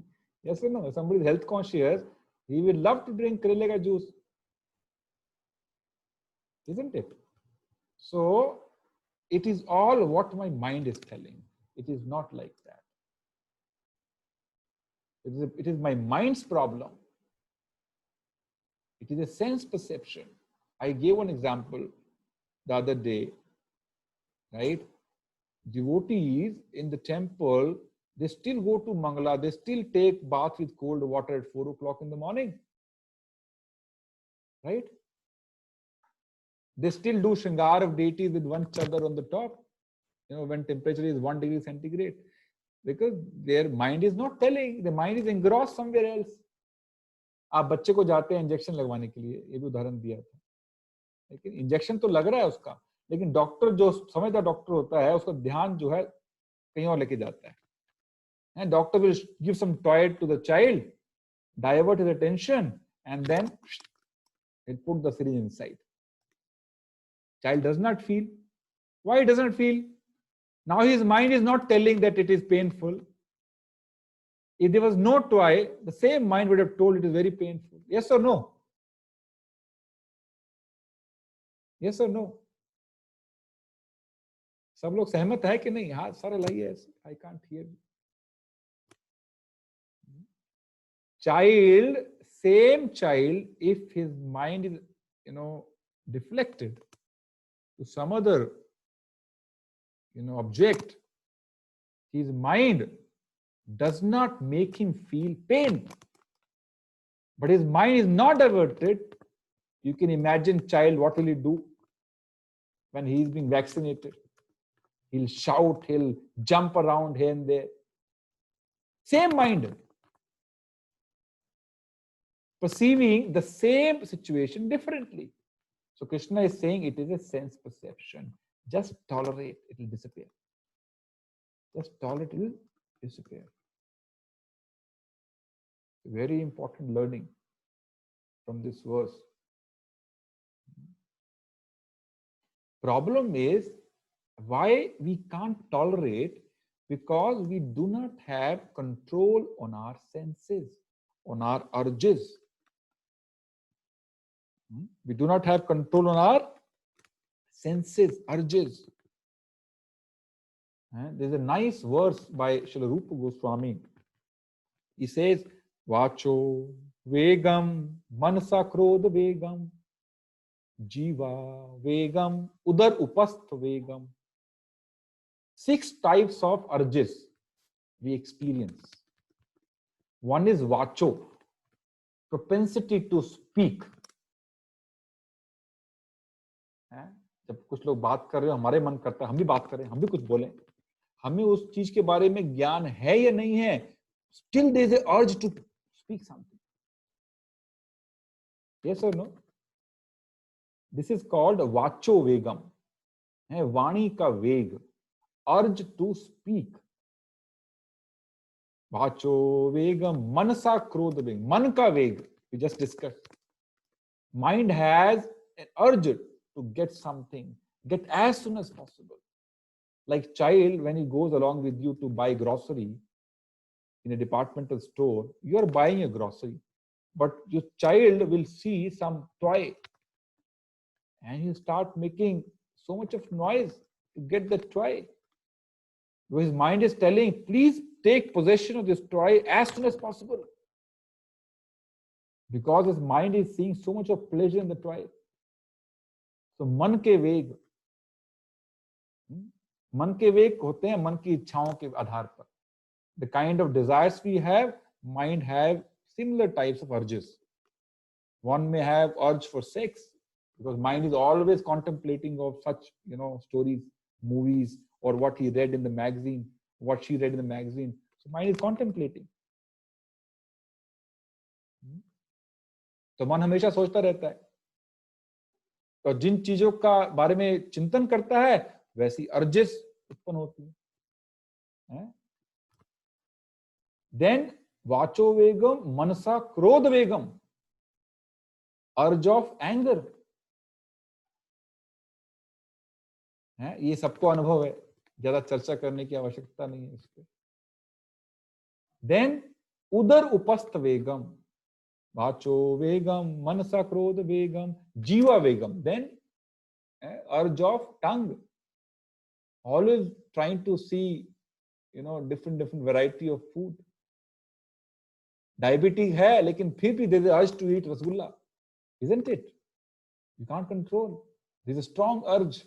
Yes or no? Somebody is health conscious, he will love to drink karele ka juice, isn't it? So it is all what my mind is telling. It is not like that. It is my mind's problem. It is a sense perception. I gave one example the other day, right? Devotees in the temple, they still go to Mangala, they still take bath with cold water at 4 o'clock in the morning. Right? They still do Shringar of deities with one chadar on the top. when temperature is 1 degree centigrade, because their mind is not telling, the mind is engrossed somewhere else. आप बच्चे को जाते हैं injection लगवाने के लिए, ये भी उदाहरण दिया था, लेकिन इंजेक्शन तो लग रहा है उसका, लेकिन डॉक्टर जो समझदार डॉक्टर होता है उसका ध्यान जो है कहीं और लेके जाता है. And doctor will give some toy to the child, divert his attention, and then he'll put the syringe inside. Child does not feel. Why he does not feel? Now his mind is not telling that it is painful. If there was no toy, the same mind would have told it is very painful. Yes or no? Yes or no? सब लोग सहमत है कि नहीं? हाथ सारे लाइए ऐसे. I can't hear you. Child, same child, if his mind is, deflected to some other, object, his mind does not make him feel pain. But his mind is not diverted. You can imagine child, what will he do when he is being vaccinated? He'll shout, he'll jump around here and there. Same mind. Perceiving the same situation differently. So Krishna is saying it is a sense perception. Just tolerate, it will disappear. Just tolerate, it will disappear. Very important learning from this verse. Problem is why we can't tolerate, because we do not have control on our senses, on our urges. We do not have control on our senses, urges. There's a nice verse by Srila Rupa Goswami. He says, Vacho vegam manasa krodha vegam jiva vegam udar upastha vegam. 6 types of urges we experience. One is vacho, propensity to speak. जब कुछ लोग बात कर रहे हो, हमारे मन करता है हम भी बात करें, हम भी कुछ बोलें. हमें उस चीज के बारे में ज्ञान है या नहीं है, still there is a urge to speak something. Yes or no? This is called vacho vegam. वाणी का वेग, urge to speak. Vacho vegam manasa krodha vegam. Man ka veg, we just discussed. Mind has an urge to get something, get as soon as possible. Like child, when he goes along with you to buy grocery in a departmental store, you are buying a grocery, but your child will see some toy and he'll start making so much of noise to get the toy. His mind is telling, please take possession of this toy as soon as possible. Because his mind is seeing so much of pleasure in the toy. So मन के वेग होते हैं मन की इच्छाओं के आधार पर. The kind of desires we have, mind have similar types of urges. One may have urge for sex, because mind is always contemplating of such, stories, movies, or what he read in the magazine, what she read in the magazine. So mind is contemplating. तो मन हमेशा सोचता रहता है. तो जिन चीजों का बारे में चिंतन करता है, वैसी अर्जेस उत्पन्न होती है. Then वाचो वेगम मनसा क्रोध वेगम, अर्ज ऑफ एंगर. ये सबको अनुभव है, ज्यादा चर्चा करने की आवश्यकता नहीं है इस पे. Then उदर उपस्थ वेगम, वाचो वेगम मनसा क्रोध वेगम जीवा वेगम. Then urge of tongue, always trying to see different variety of food. Diabetes है, लेकिन फिर भी there is urge to eat rasgulla, isn't it? You can't control. There is a strong urge.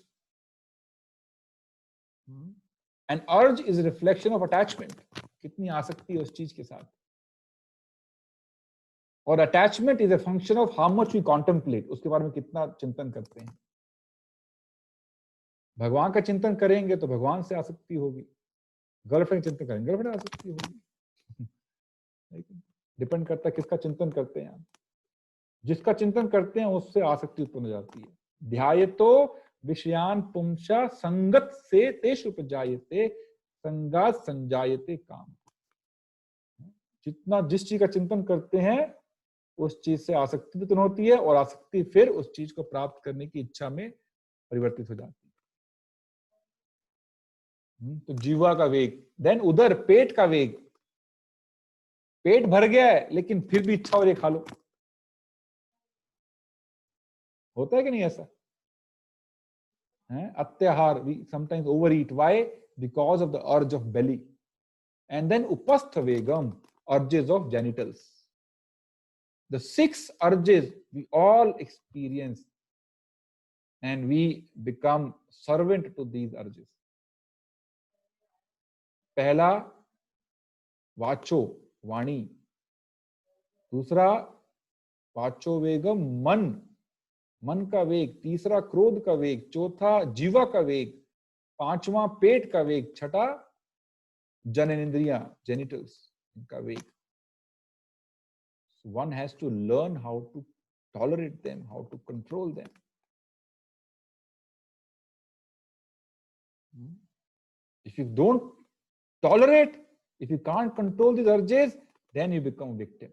An urge is a reflection of attachment. कितनी आसक्ति है उस चीज के साथ. और attachment is a function of how much we contemplate. उसके बारे में कितना चिंतन करते हैं. भगवान का चिंतन करेंगे तो भगवान से आसक्ति होगी, गर्लफ्रेंड चिंतन करेंगे गर्लफ्रेंड आसक्ति होगी। डिपेंड करता है किसका चिंतन करते हैं आप। जिसका चिंतन करते हैं उससे आसक्ति उत्पन्न हो जाती है। ध्यायतो विषयान पुंसा संगत से तेष उपजायते संगात संजायते काम। जितना जिस चीज का चिंतन करते हैं उस चीज से आसक्ति उत्पन्न होती है और आसक्ति फिर उस चीज को प्राप्त करने की इच्छा में परिवर्तित हो जाती है। तो जीवा का वेग, देन उधर पेट का वेग। पेट भर गया है लेकिन फिर भी इच्छा हो रही है खा लो, होता है कि नहीं ऐसा? अत्याहार, we sometimes overeat. Why? Because of the urge of belly. And then upastha vegam, urges of genitals. The 6 urges we all experience and we become servant to these urges. पहला वाचो, वाणी। दूसरा वाचो वेगम, मन, मन का वेग। तीसरा क्रोध का वेग। चौथा जीवा का वेग। पांचवा पेट का वेग। छठा जननेंद्रियां, जेनिटल्स, इनका वेग। So one has to learn how to tolerate them, how to control them. If you don't tolerate, if you can't control these urges, then you become victim.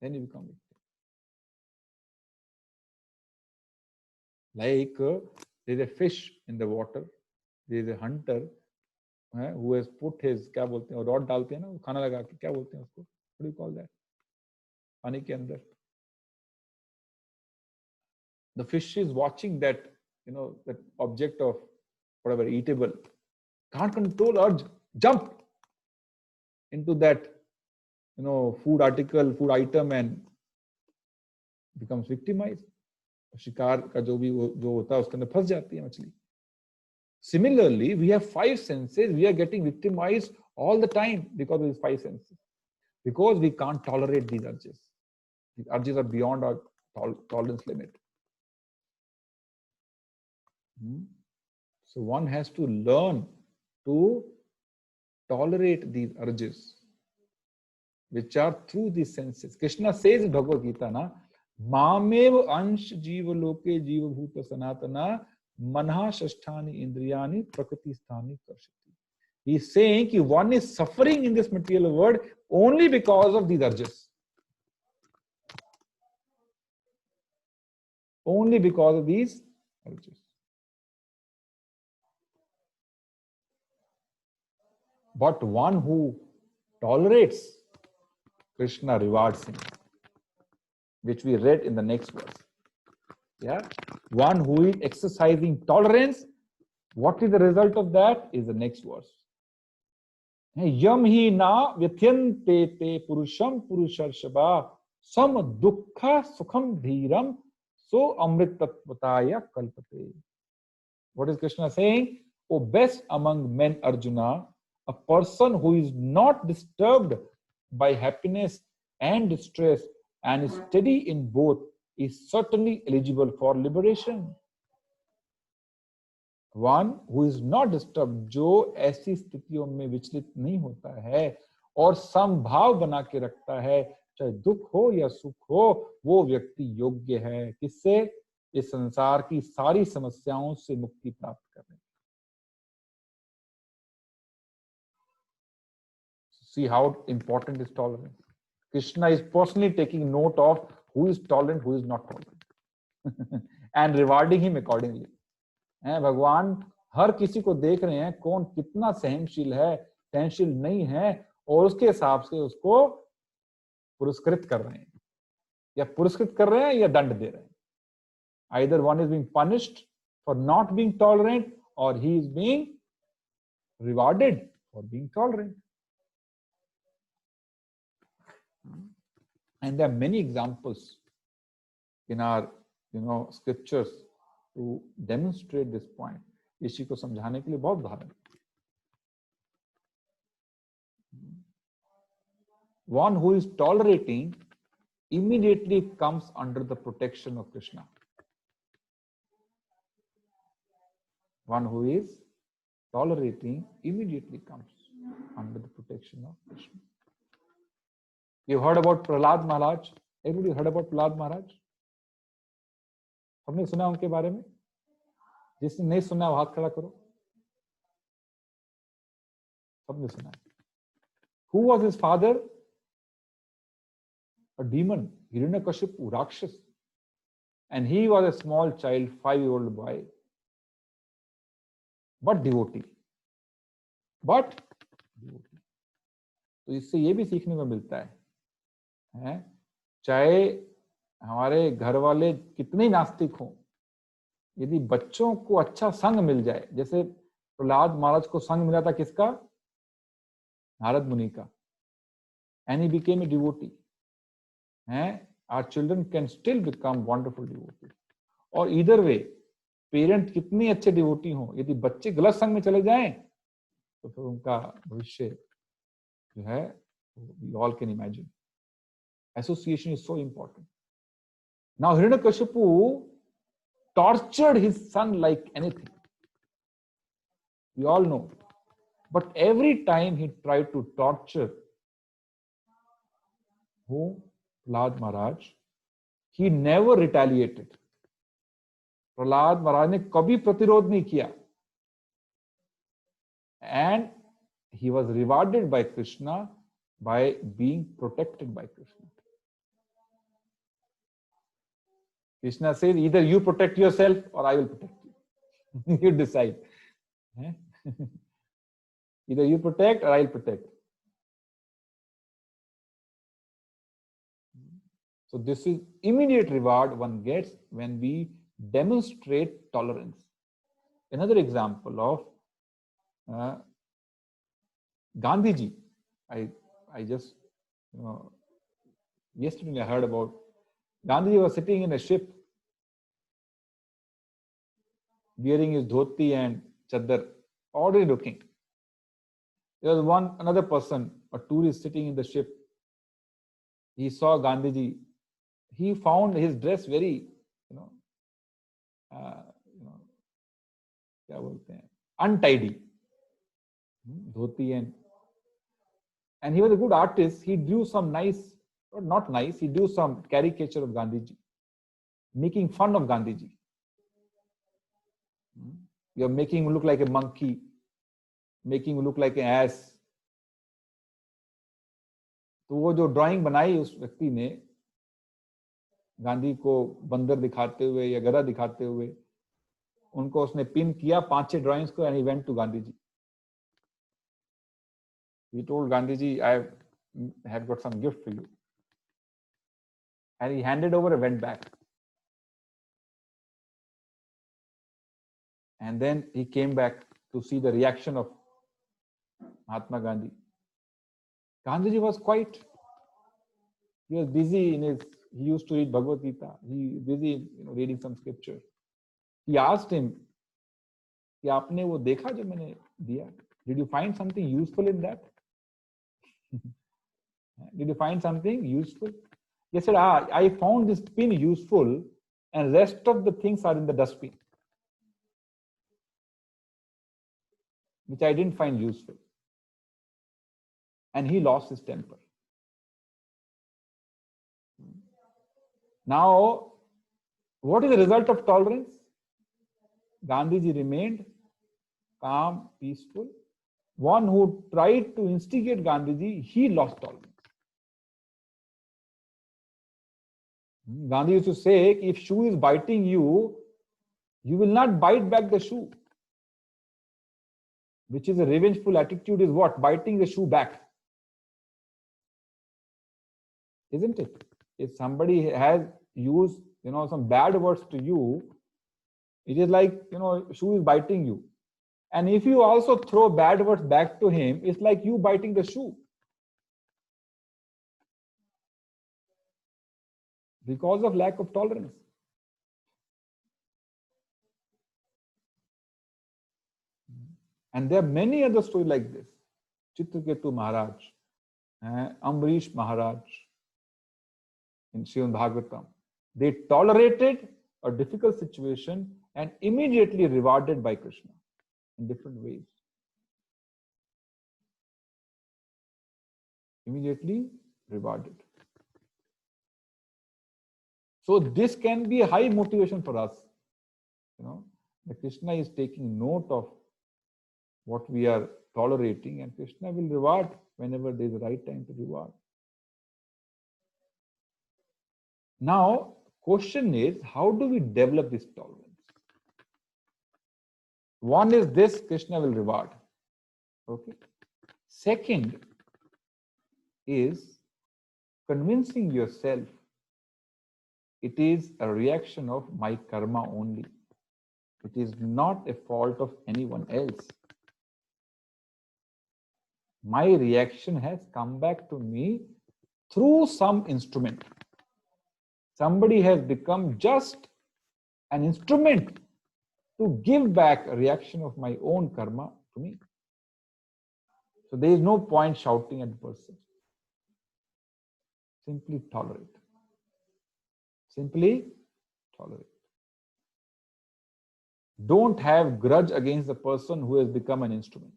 Then you become victim. Like there is a fish in the water, there is a hunter who has put his, क्या बोलते हैं, rod डालते हैं ना, वो खाना लगा के, क्या बोलते हैं उसको, what do you call that? पानी के अंदर. The fish is watching that, that object of whatever eatable, can't control urge, jump into that, food article, food item and becomes victimized. शिकार का जो होता है उसके अंदर फंस जाती है मछली. Similarly, we have 5 senses. We are getting victimized all the time because of these 5 senses. Because we can't tolerate these urges. These urges are beyond our tolerance limit. So one has to learn to tolerate these urges, which are through these senses. Krishna says in Bhagavad Gita, na, Mamev ansh jiva loke jiva bhuta sanatana manha shasthani indriyani prakriti sthani karshati. He is saying that one is suffering in this material world only because of these urges. Only because of these urges. But one who tolerates, Krishna rewards him, which we read in the next verse. Yeah, one who is exercising tolerance, what is the result of that is the next verse. Yam hi na vyathyante te purusham purusharshava sam dukkha sukham dhiram so amritatvataya kalpate. What is Krishna saying? O best among men, Arjuna, a person who is not disturbed by happiness and distress and is steady in both is certainly eligible for liberation. One who is not disturbed, जो ऐसी स्थितियों में विचलित नहीं होता है और समभाव बना के रखता है, चाहे दुख हो या सुख हो, वो व्यक्ति योग्य है किससे? इस संसार की सारी समस्याओं से मुक्ति प्राप्त करने. See how important is tolerance. Krishna is personally taking note of who is tolerant, who is not tolerant, and rewarding him accordingly. भगवान हर किसी को देख रहे हैं कौन कितना सहनशील है, सहनशील नहीं है, और उसके हिसाब से उसको पुरस्कृत कर रहे हैं, या पुरस्कृत कर रहे हैं या दंड दे रहे हैं. Either one is being punished for not being tolerant, or he is being rewarded for being tolerant. And there are many examples in our, scriptures to demonstrate this point. इसी को समझाने के लिए बहुत उदाहरण. One who is tolerating immediately comes under the protection of Krishna. one who is tolerating immediately comes under the protection of Krishna. You heard about Prahlad Maharaj? Everybody heard about Prahlad Maharaj? हमने सुना उनके बारे में? जिसने नहीं सुना वो हाथ खड़ा करो. सबने सुना. Who was his father? A demon, Hiranyakashipu, Rakshas. And he was a small child, 5-year-old boy. But devotee. But devotee. तो इससे ये भी सीखने को मिलता है, चाहे हमारे घर वाले कितने ही नास्तिक हों, यदि बच्चों को अच्छा संग मिल जाए, जैसे प्रहलाद महाराज को संग मिला था किसका? नारद मुनि का. And he became a devotee. Our children can still become wonderful devotees. और either way, पेरेंट कितने अच्छे डिवोटी हों, यदि बच्चे गलत संग में चले जाएं, तो फिर उनका भविष्य जो है, we all can imagine. Association is so important. Now Hiranyakashipu tortured his son like anything. We all know. But every time he tried to torture who? Prahlad Maharaj, he never retaliated. Prahlad महाराज ने कभी प्रतिरोध नहीं किया. And he was rewarded by Krishna by being protected by Krishna. Krishna says, either you protect yourself or I will protect you. You decide. Either you protect or I will protect. So this is immediate reward one gets when we demonstrate tolerance. Another example of Gandhiji. I just, yesterday I heard about Gandhiji was sitting in a ship, wearing his dhoti and chadar, already looking. There was another person, a tourist sitting in the ship. He saw Gandhiji. He found his dress very, क्या बोलते हैं, untidy, dhoti and he was a good artist. He drew some nice, or not nice, he drew some caricature of Gandhiji, making fun of Gandhiji. You're making him look like a monkey, making him look like an ass. तो वो जो drawing बनाई उस व्यक्ति ने गांधी को बंदर दिखाते हुए या गधा दिखाते हुए, उनको उसने पिन किया 5-6 ड्राइंग्स को, and he went to Gandhiji. He told Gandhiji, I have got some gift for you. And he handed over and went back. And then he came back to see the reaction of Mahatma Gandhi. Gandhiji was quiet. He was busy he used to read Bhagavad Gita. He was busy reading some scripture. He asked him, कि आपने वो देखा जो मैंने दिया? Did you find something useful in that? Did you find something useful? He said, I found this pin useful and rest of the things are in the dustbin, which I didn't find useful. And he lost his temper. Now, what is the result of tolerance? Gandhiji remained calm, peaceful. One who tried to instigate Gandhiji, he lost tolerance. Gandhi used to say, if shoe is biting you, you will not bite back the shoe. Which is a revengeful attitude is what? Biting the shoe back. Isn't it? If somebody has used, some bad words to you, it is like, shoe is biting you. And if you also throw bad words back to him, it's like you biting the shoe. Because of lack of tolerance. And there are many other stories like this. Chitraketu Maharaj, Ambarish Maharaj in Srimad Bhagavatam. They tolerated a difficult situation and immediately rewarded by Krishna in different ways. Immediately rewarded. So this can be a high motivation for us. That Krishna is taking note of what we are tolerating, and Krishna will reward whenever there is the right time to reward. Now, question is, how do we develop this tolerance? One is this: Krishna will reward. Okay. Second is convincing yourself it is a reaction of my karma only. It is not a fault of anyone else. My reaction has come back to me through some instrument. Somebody has become just an instrument to give back a reaction of my own karma to me. So there is no point shouting at the person. Simply tolerate. Simply tolerate. Don't have grudge against the person who has become an instrument.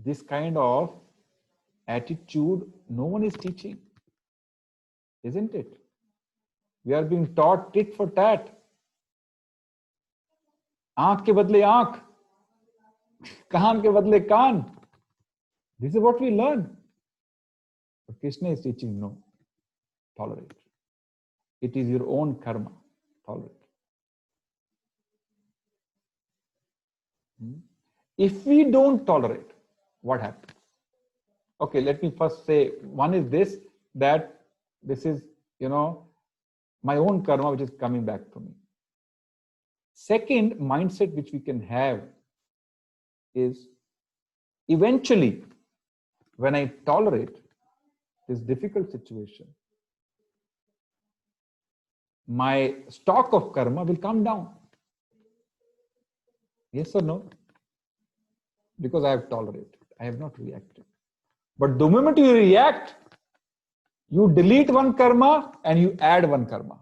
This kind of attitude no one is teaching, isn't it? We are being taught tit for tat. आंख के बदले आंख, कान के बदले कान. This is what we learn. But Krishna is teaching no. Tolerate. It is your own karma. Tolerate. If we don't tolerate, what happens? Okay, let me first say, one is this, that this is, my own karma which is coming back to me. Second mindset which we can have is, eventually, when I tolerate this difficult situation, my stock of karma will come down. Yes or no? Because I have tolerated, I have not reacted. But the moment you react, you delete one karma and you add one karma.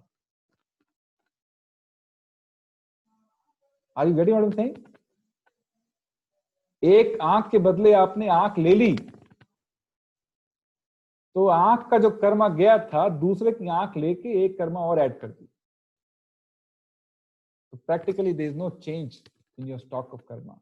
Are you getting what I'm saying? एक आंख के बदले आपने आंख ले ली, तो आंख का जो कर्मा गया था, दूसरे की आंख लेके एक कर्मा और ऐड कर दी. So practically there is no change in your stock of karma.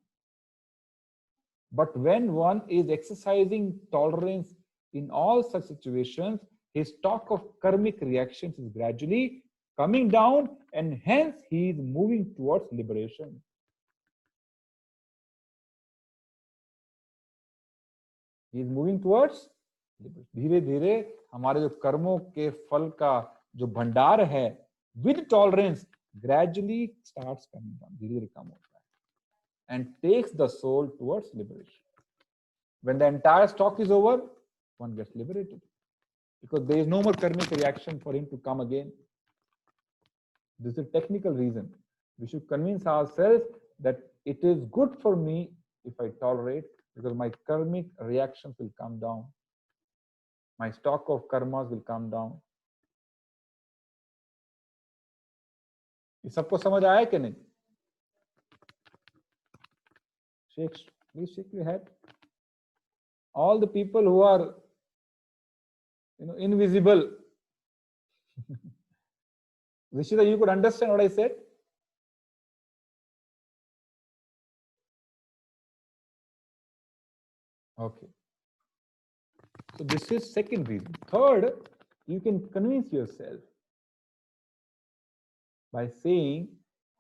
But when one is exercising tolerance in all such situations, his stock of karmic reactions is gradually coming down, and hence he is moving towards liberation. He is moving towards liberation. धीरे धीरे हमारे जो कर्मों के फल का जो भंडार है, with tolerance, gradually starts coming down. धीरे धीरे कम होता है, and takes the soul towards liberation. When the entire stock is over, one gets liberated, because there is no more karmic reaction for him to come again. This is a technical reason. We should convince ourselves that it is good for me if I tolerate, because my karmic reactions will come down. My stock of karmas will come down. ये सबको समझ आया कि नहीं? Please shake your head. All the people who are, invisible. Rishita, you could understand what I said? Okay. So this is second reason. Third, you can convince yourself by saying,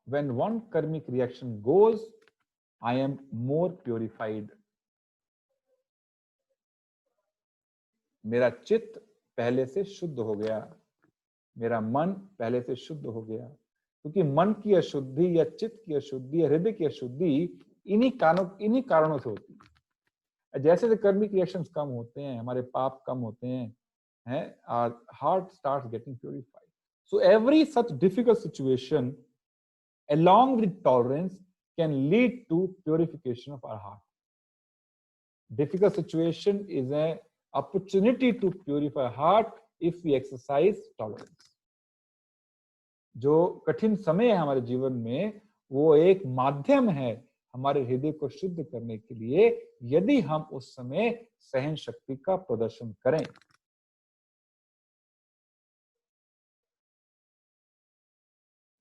when one karmic reaction goes, I am more purified. मेरा चित्त पहले से शुद्ध हो गया, मेरा मन पहले से शुद्ध हो गया, क्योंकि मन की अशुद्धि या चित्त की अशुद्धि या हृदय की अशुद्धि इन्हीं कारणों से होती है. जैसे जैसे कर्मिक रिएक्शंस कम होते हैं, हमारे पाप कम होते हैं, our heart starts getting purified. So every such difficult situation, along with tolerance, can lead to purification of our heart. Difficult situation is a opportunity to purify heart if we exercise tolerance. जो कठिन समय है हमारे जीवन में, वो एक माध्यम है हमारे हृदय को शुद्ध करने के लिए, यदि हम उस समय सहन शक्ति का प्रदर्शन करें.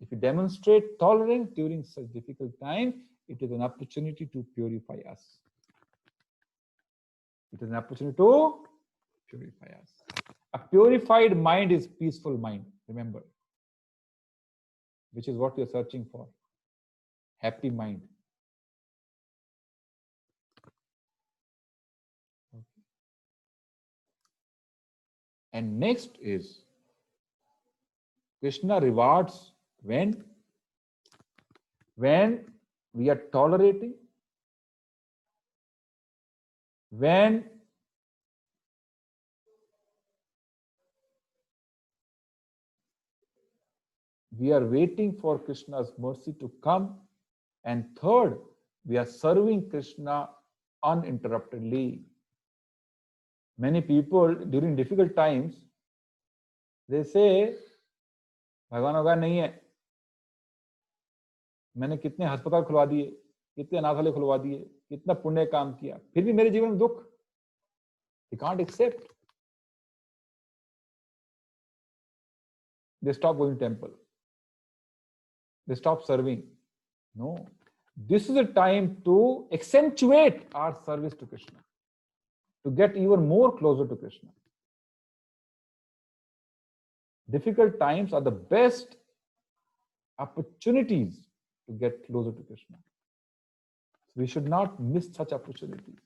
If you demonstrate tolerance during such difficult time, it is an opportunity to purify us. It is an opportunity to purify us. A purified mind is peaceful mind, remember, which is what we are searching for. Happy mind. Okay. And next is Krishna rewards when we are tolerating, when we are waiting for Krishna's mercy to come, and third, we are serving Krishna uninterruptedly. Many people during difficult times, they say, भगवान भगवान नहीं है, मैंने कितने अस्पताल खुलवा दिए, कितने अनाथालय खुलवा दिए, कितना पुण्य काम किया, फिर भी मेरे जीवन में दुख. They can't accept. They stop going to temple. They stop serving. No. This is a time to accentuate our service to Krishna, to get even more closer to Krishna. Difficult times are the best opportunities to get closer to Krishna. We should not miss such opportunities.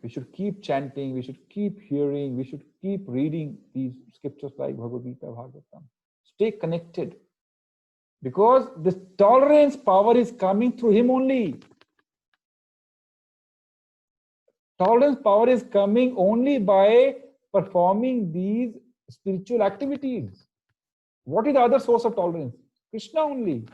We should keep chanting, we should keep hearing, we should keep reading these scriptures like Bhagavad Gita, Bhagavatam. Stay connected, because this tolerance power is coming through him only. Tolerance power is coming only by performing these spiritual activities. What is the other source of tolerance? Krishna only.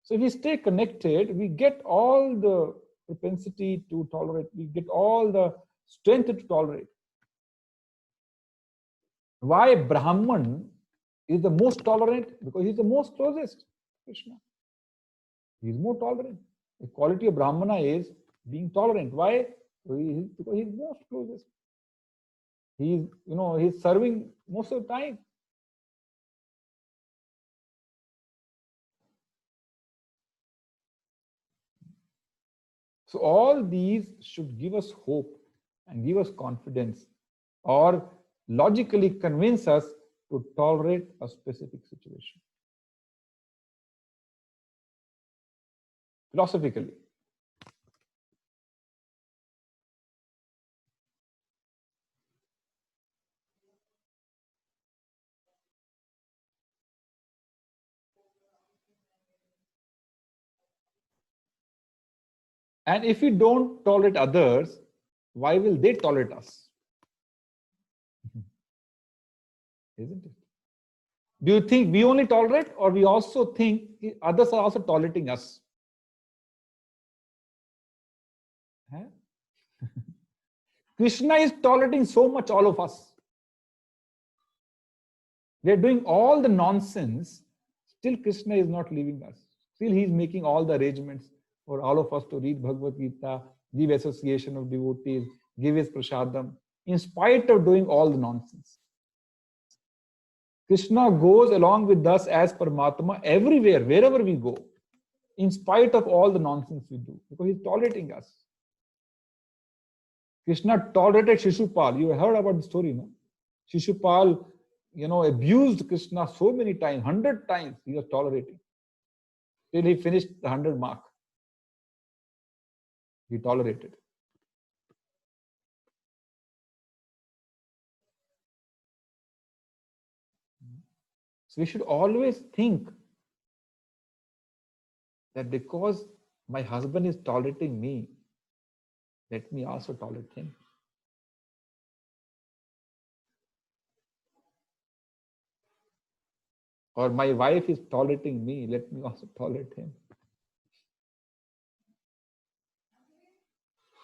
So if we stay connected, we get all the propensity to tolerate, we get all the strength to tolerate. Why Brahman is the most tolerant? Because he's the most closest to Krishna. He's more tolerant. The quality of Brahmana is being tolerant. Why? Because he's most closest. He's serving most of the time. So all these should give us hope and give us confidence, or logically convince us to tolerate a specific situation. Philosophically. And if we don't tolerate others, why will they tolerate us? Isn't it? Do you think we only tolerate, or we also think others are also tolerating us? Krishna is tolerating so much all of us. We are doing all the nonsense, still Krishna is not leaving us. Still he is making all the arrangements for all of us to read Bhagavad Gita, give association of devotees, give his prasadam, in spite of doing all the nonsense. Krishna goes along with us as Paramatma everywhere, wherever we go, in spite of all the nonsense we do, because he's tolerating us. Krishna tolerated Shishupal. You heard about the story, no? Shishupal, abused Krishna so many times, 100 times he was tolerating. Till he finished the 100 mark. He tolerated. So we should always think that because my husband is tolerating me, let me also tolerate him. Or my wife is tolerating me, let me also tolerate him.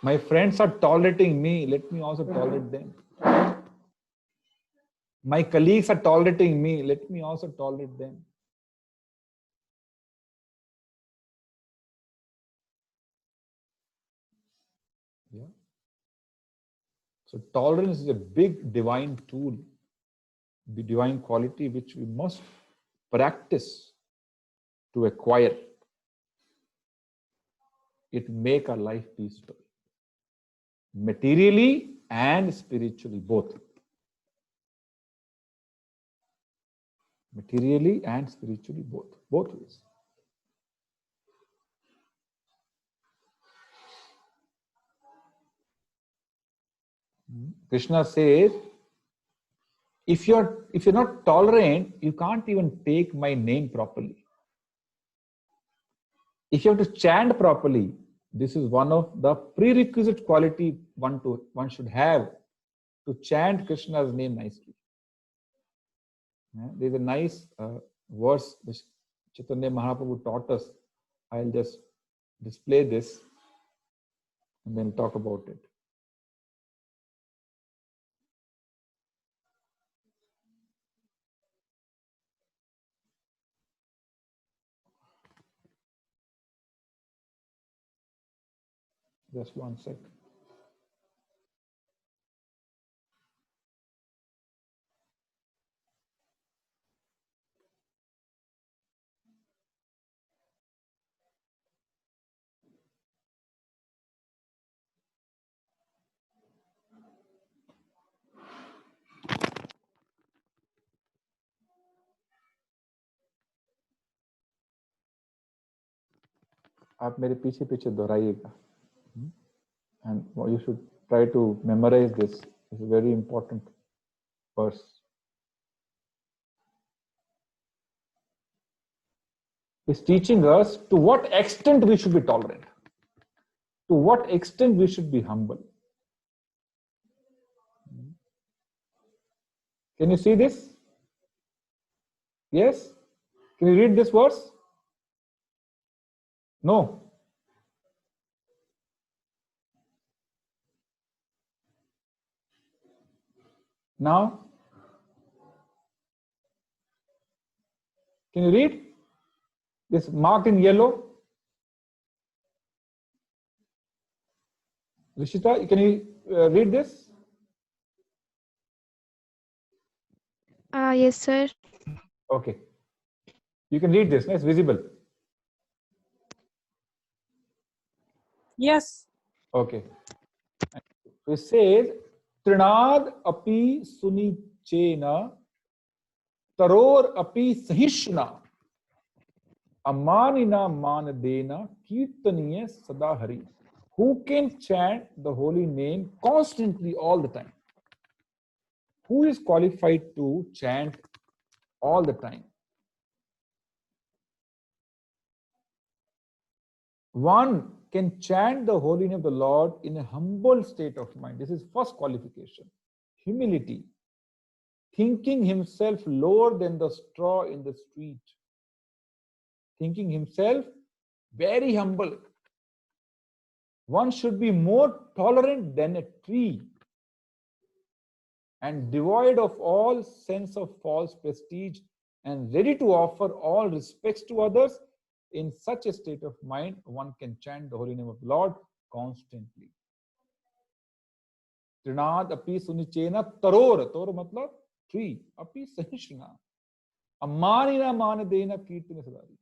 My friends are tolerating me. Let me also tolerate them. My colleagues are tolerating me. Let me also tolerate them. Yeah. So tolerance is a big divine tool, the divine quality which we must practice to acquire. It make our life peaceful, materially and spiritually, both. Materially and spiritually, both ways. Krishna says, if you're not tolerant, you can't even take my name properly. If you have to chant properly, this is one of the prerequisite quality one should have to chant Krishna's name nicely. There's a nice verse which Chaitanya Mahaprabhu taught us. I'll just display this and then talk about it. Just one sec. आप मेरे पीछे पीछे दोहराइएगा. And you should try to memorize this. It's a very important verse. It's teaching us to what extent we should be tolerant, to what extent we should be humble. Can you see this? Yes? Can you read this verse? No. Now? Can you read? This marked in yellow. Rishita, can you read this? Yes, sir. Okay. You can read this. It's visible. Yes. Okay. So it says, Trinad api sunichena taror api sahishna amanina manadena kirtaniya sadahari. Who can chant the holy name constantly all the time? Who is qualified to chant all the time? One can chant the holy name of the Lord in a humble state of mind. This is first qualification. Humility. Thinking himself lower than the straw in the street. Thinking himself very humble. One should be more tolerant than a tree and devoid of all sense of false prestige and ready to offer all respects to others. In such a state of mind, one can chant the holy name of the Lord constantly. Trinad api sunichena taror. Taror matlab tree. Api sahishna. Amanina manadena kirtana sadari.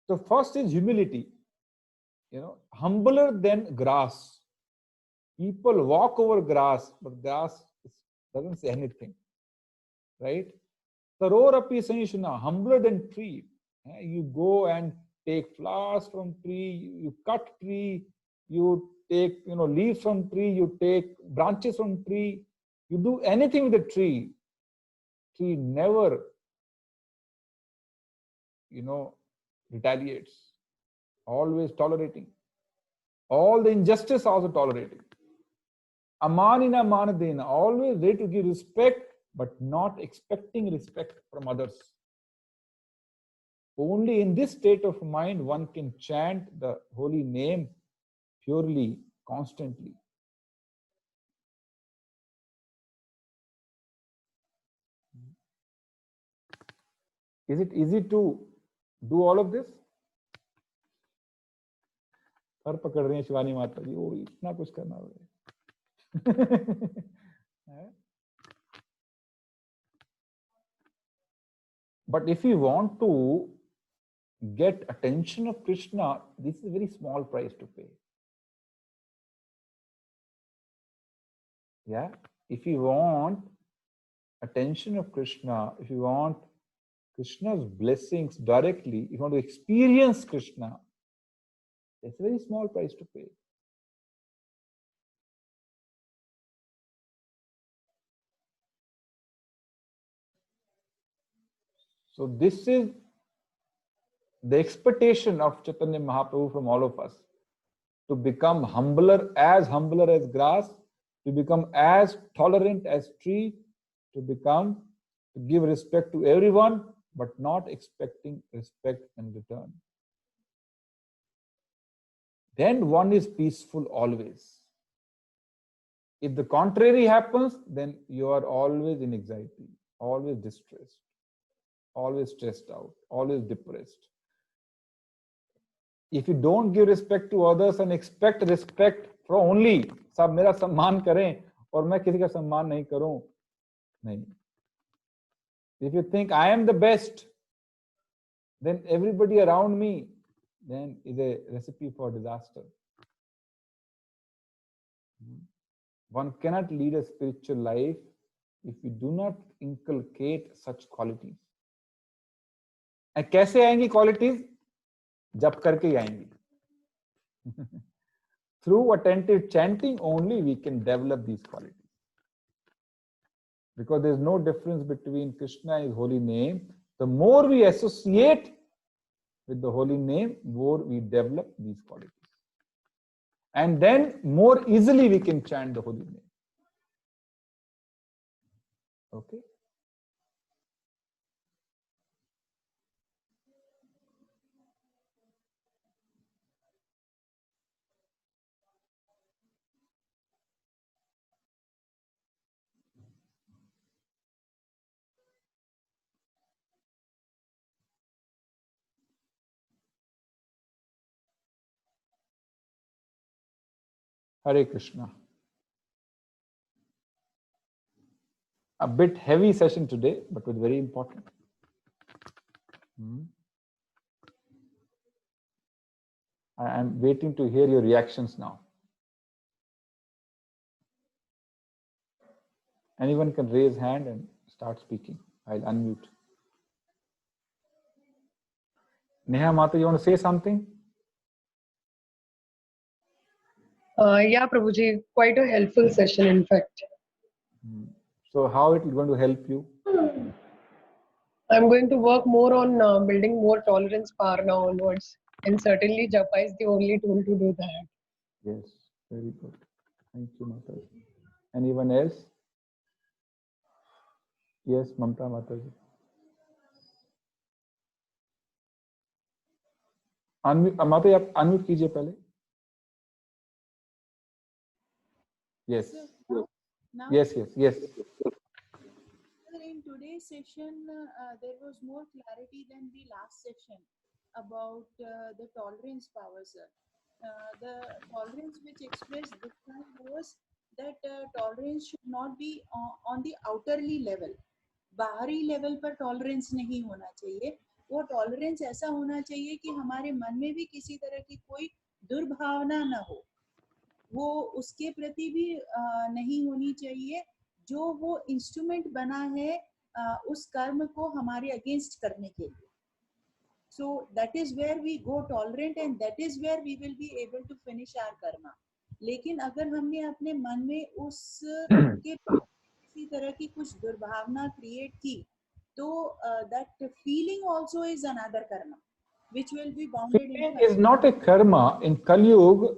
So first is humility. Humbler than grass. People walk over grass, but grass doesn't say anything. Right? Taror api sahishna. Humbler than tree. You go and take flowers from tree, you cut tree, you take leaves from tree, you take branches from tree, you do anything with the tree. Tree never retaliates, always tolerating. All the injustice also tolerating. Amanina manadena, always ready to give respect, but not expecting respect from others. Only in this state of mind one can chant the holy name purely constantly. Is it easy to do all of this? Sir पकड़ रही हैं शिवानी माता जी, वो इतना कुछ करना है. But if you want to get attention of Krishna, this is a very small price to pay. Yeah, if you want attention of Krishna, if you want Krishna's blessings directly, if you want to experience Krishna, it's a very small price to pay. So this is the expectation of Chaitanya Mahaprabhu from all of us, to become humbler as grass, to become as tolerant as tree, to give respect to everyone, but not expecting respect in return. Then one is peaceful always. If the contrary happens, then you are always in anxiety, always distressed, always stressed out, always depressed. If you don't give respect to others and expect respect from only, सब मेरा सम्मान करें और मैं किसी का सम्मान नहीं करूं, नहीं. If you think I am the best, then everybody around me then is a recipe for disaster. One cannot lead a spiritual life if you do not inculcate such qualities. And कैसे आएंगी qualities? जप करके ही आएंगी. Through attentive chanting only we can develop these qualities. Because there is no difference between Krishna and His holy name. The more we associate with the holy name, more we develop these qualities. And then more easily we can chant the holy name. Okay? Hare Krishna. A bit heavy session today, but was very important. I am waiting to hear your reactions now. Anyone can raise hand and start speaking. I'll unmute. Neha Mata, you want to say something? Yeah, Prabhuji, quite a helpful session, in fact. So how it is going to help you? I'm going to work more on building more tolerance power now onwards. And certainly Japa is the only tool to do that. Yes, very good. Thank you, Mata. Anyone else? Yes, Mamta Mataji. Mata, आप unmute कीजिए पहले. Yes. Now, Yes. in today's session, there was more clarity than the last session about the tolerance power, sir. The tolerance which expressed this time was that tolerance should not be on the outerly level. बाहरी level पर tolerance नहीं होना चाहिए. वो tolerance ऐसा होना चाहिए कि हमारे मन में भी किसी तरह की कोई दुर्भावना न हो, वो उसके प्रति भी नहीं होनी चाहिए जो वो इंस्ट्रूमेंट बना है उस कर्म को हमारे अगेंस्ट करने के लिए. So that is where we go tolerant and that is where we will be able to finish our karma. लेकिन अगर हमने अपने मन में उसके किसी तरह की कुछ दुर्भावना क्रिएट की तो that feeling also is another karma which will be bounded in. Feeling is not a karma. In Kali Yuga,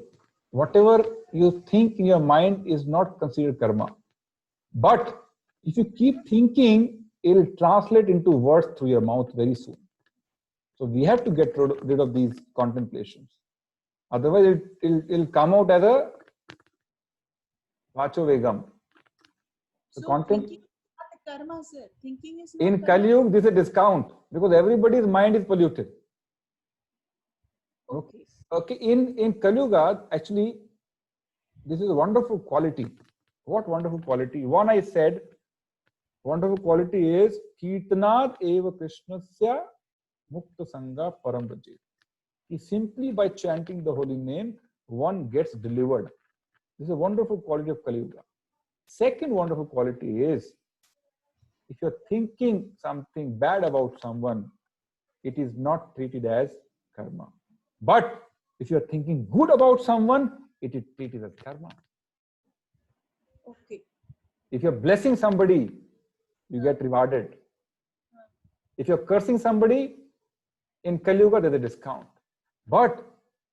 whatever you think in your mind is not considered karma. But if you keep thinking, it will translate into words through your mouth very soon. So we have to get rid of these contemplations. Otherwise, it will come out as a Vacho Vegam. The So content thinking is not a karma, sir. Thinking is not in karma. Kali Yuga, this is a discount because everybody's mind is polluted. Okay. Okay, in Kali Yuga, actually, this is a wonderful quality. What wonderful quality? One I said, wonderful quality is Kirtanat eva Krishnasya Mukta Sangha Param Rajit. Simply by chanting the holy name, one gets delivered. This is a wonderful quality of Kali Yuga. Second wonderful quality is, if you're thinking something bad about someone, it is not treated as karma. But if you're thinking good about someone, it is treated as karma. Okay. If you're blessing somebody, you get rewarded. If you're cursing somebody, in Kali Yuga, there's a discount. But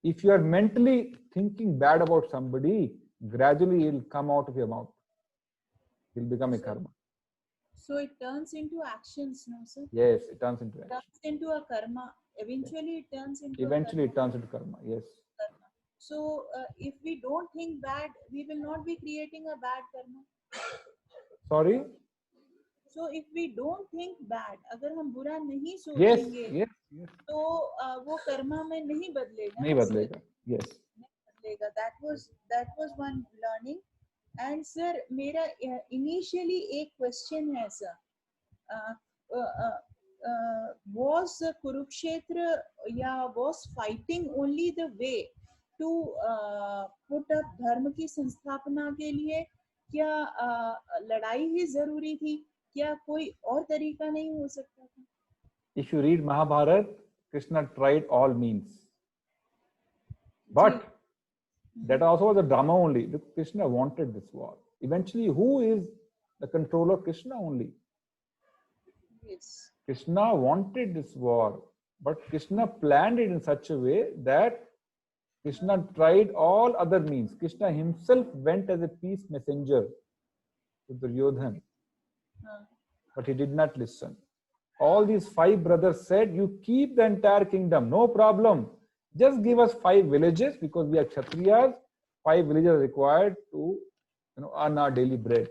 if you are mentally thinking bad about somebody, gradually it will come out of your mouth. It will become a karma. So it turns into actions, no, sir? Yes, it turns into action. Turns into a karma. Eventually, it turns into Eventually, a it turns into karma. Yes. karma. So if we don't think bad, we will not be creating a bad karma. Sorry? So if we don't think bad, अगर हम बुरा नहीं Yes. सोचेंगे, Yes. Yes. तो वो कर्मा में नहीं बदलेगा. नहीं ना, sir? बदलेगा. Yes. नहीं बदलेगा. That was one learning. And sir, मेरा initially एक question है, sir. Was Kurukshetra, was fighting only the way to put up धर्म की संस्थापना के लिए? क्या लड़ाई ही जरूरी थी? क्या कोई और तरीका नहीं हो सकता था? If you read Mahabharata, Krishna tried all means. But that also was a drama only. Because Krishna wanted this war. Eventually, who is the controller? Krishna only. Yes. Krishna wanted this war, but Krishna planned it in such a way that Krishna tried all other means. Krishna himself went as a peace messenger to Duryodhana, but he did not listen. All these 5 brothers said, you keep the entire kingdom, no problem. Just give us 5 villages because we are Kshatriyas. 5 villages are required to earn our daily bread.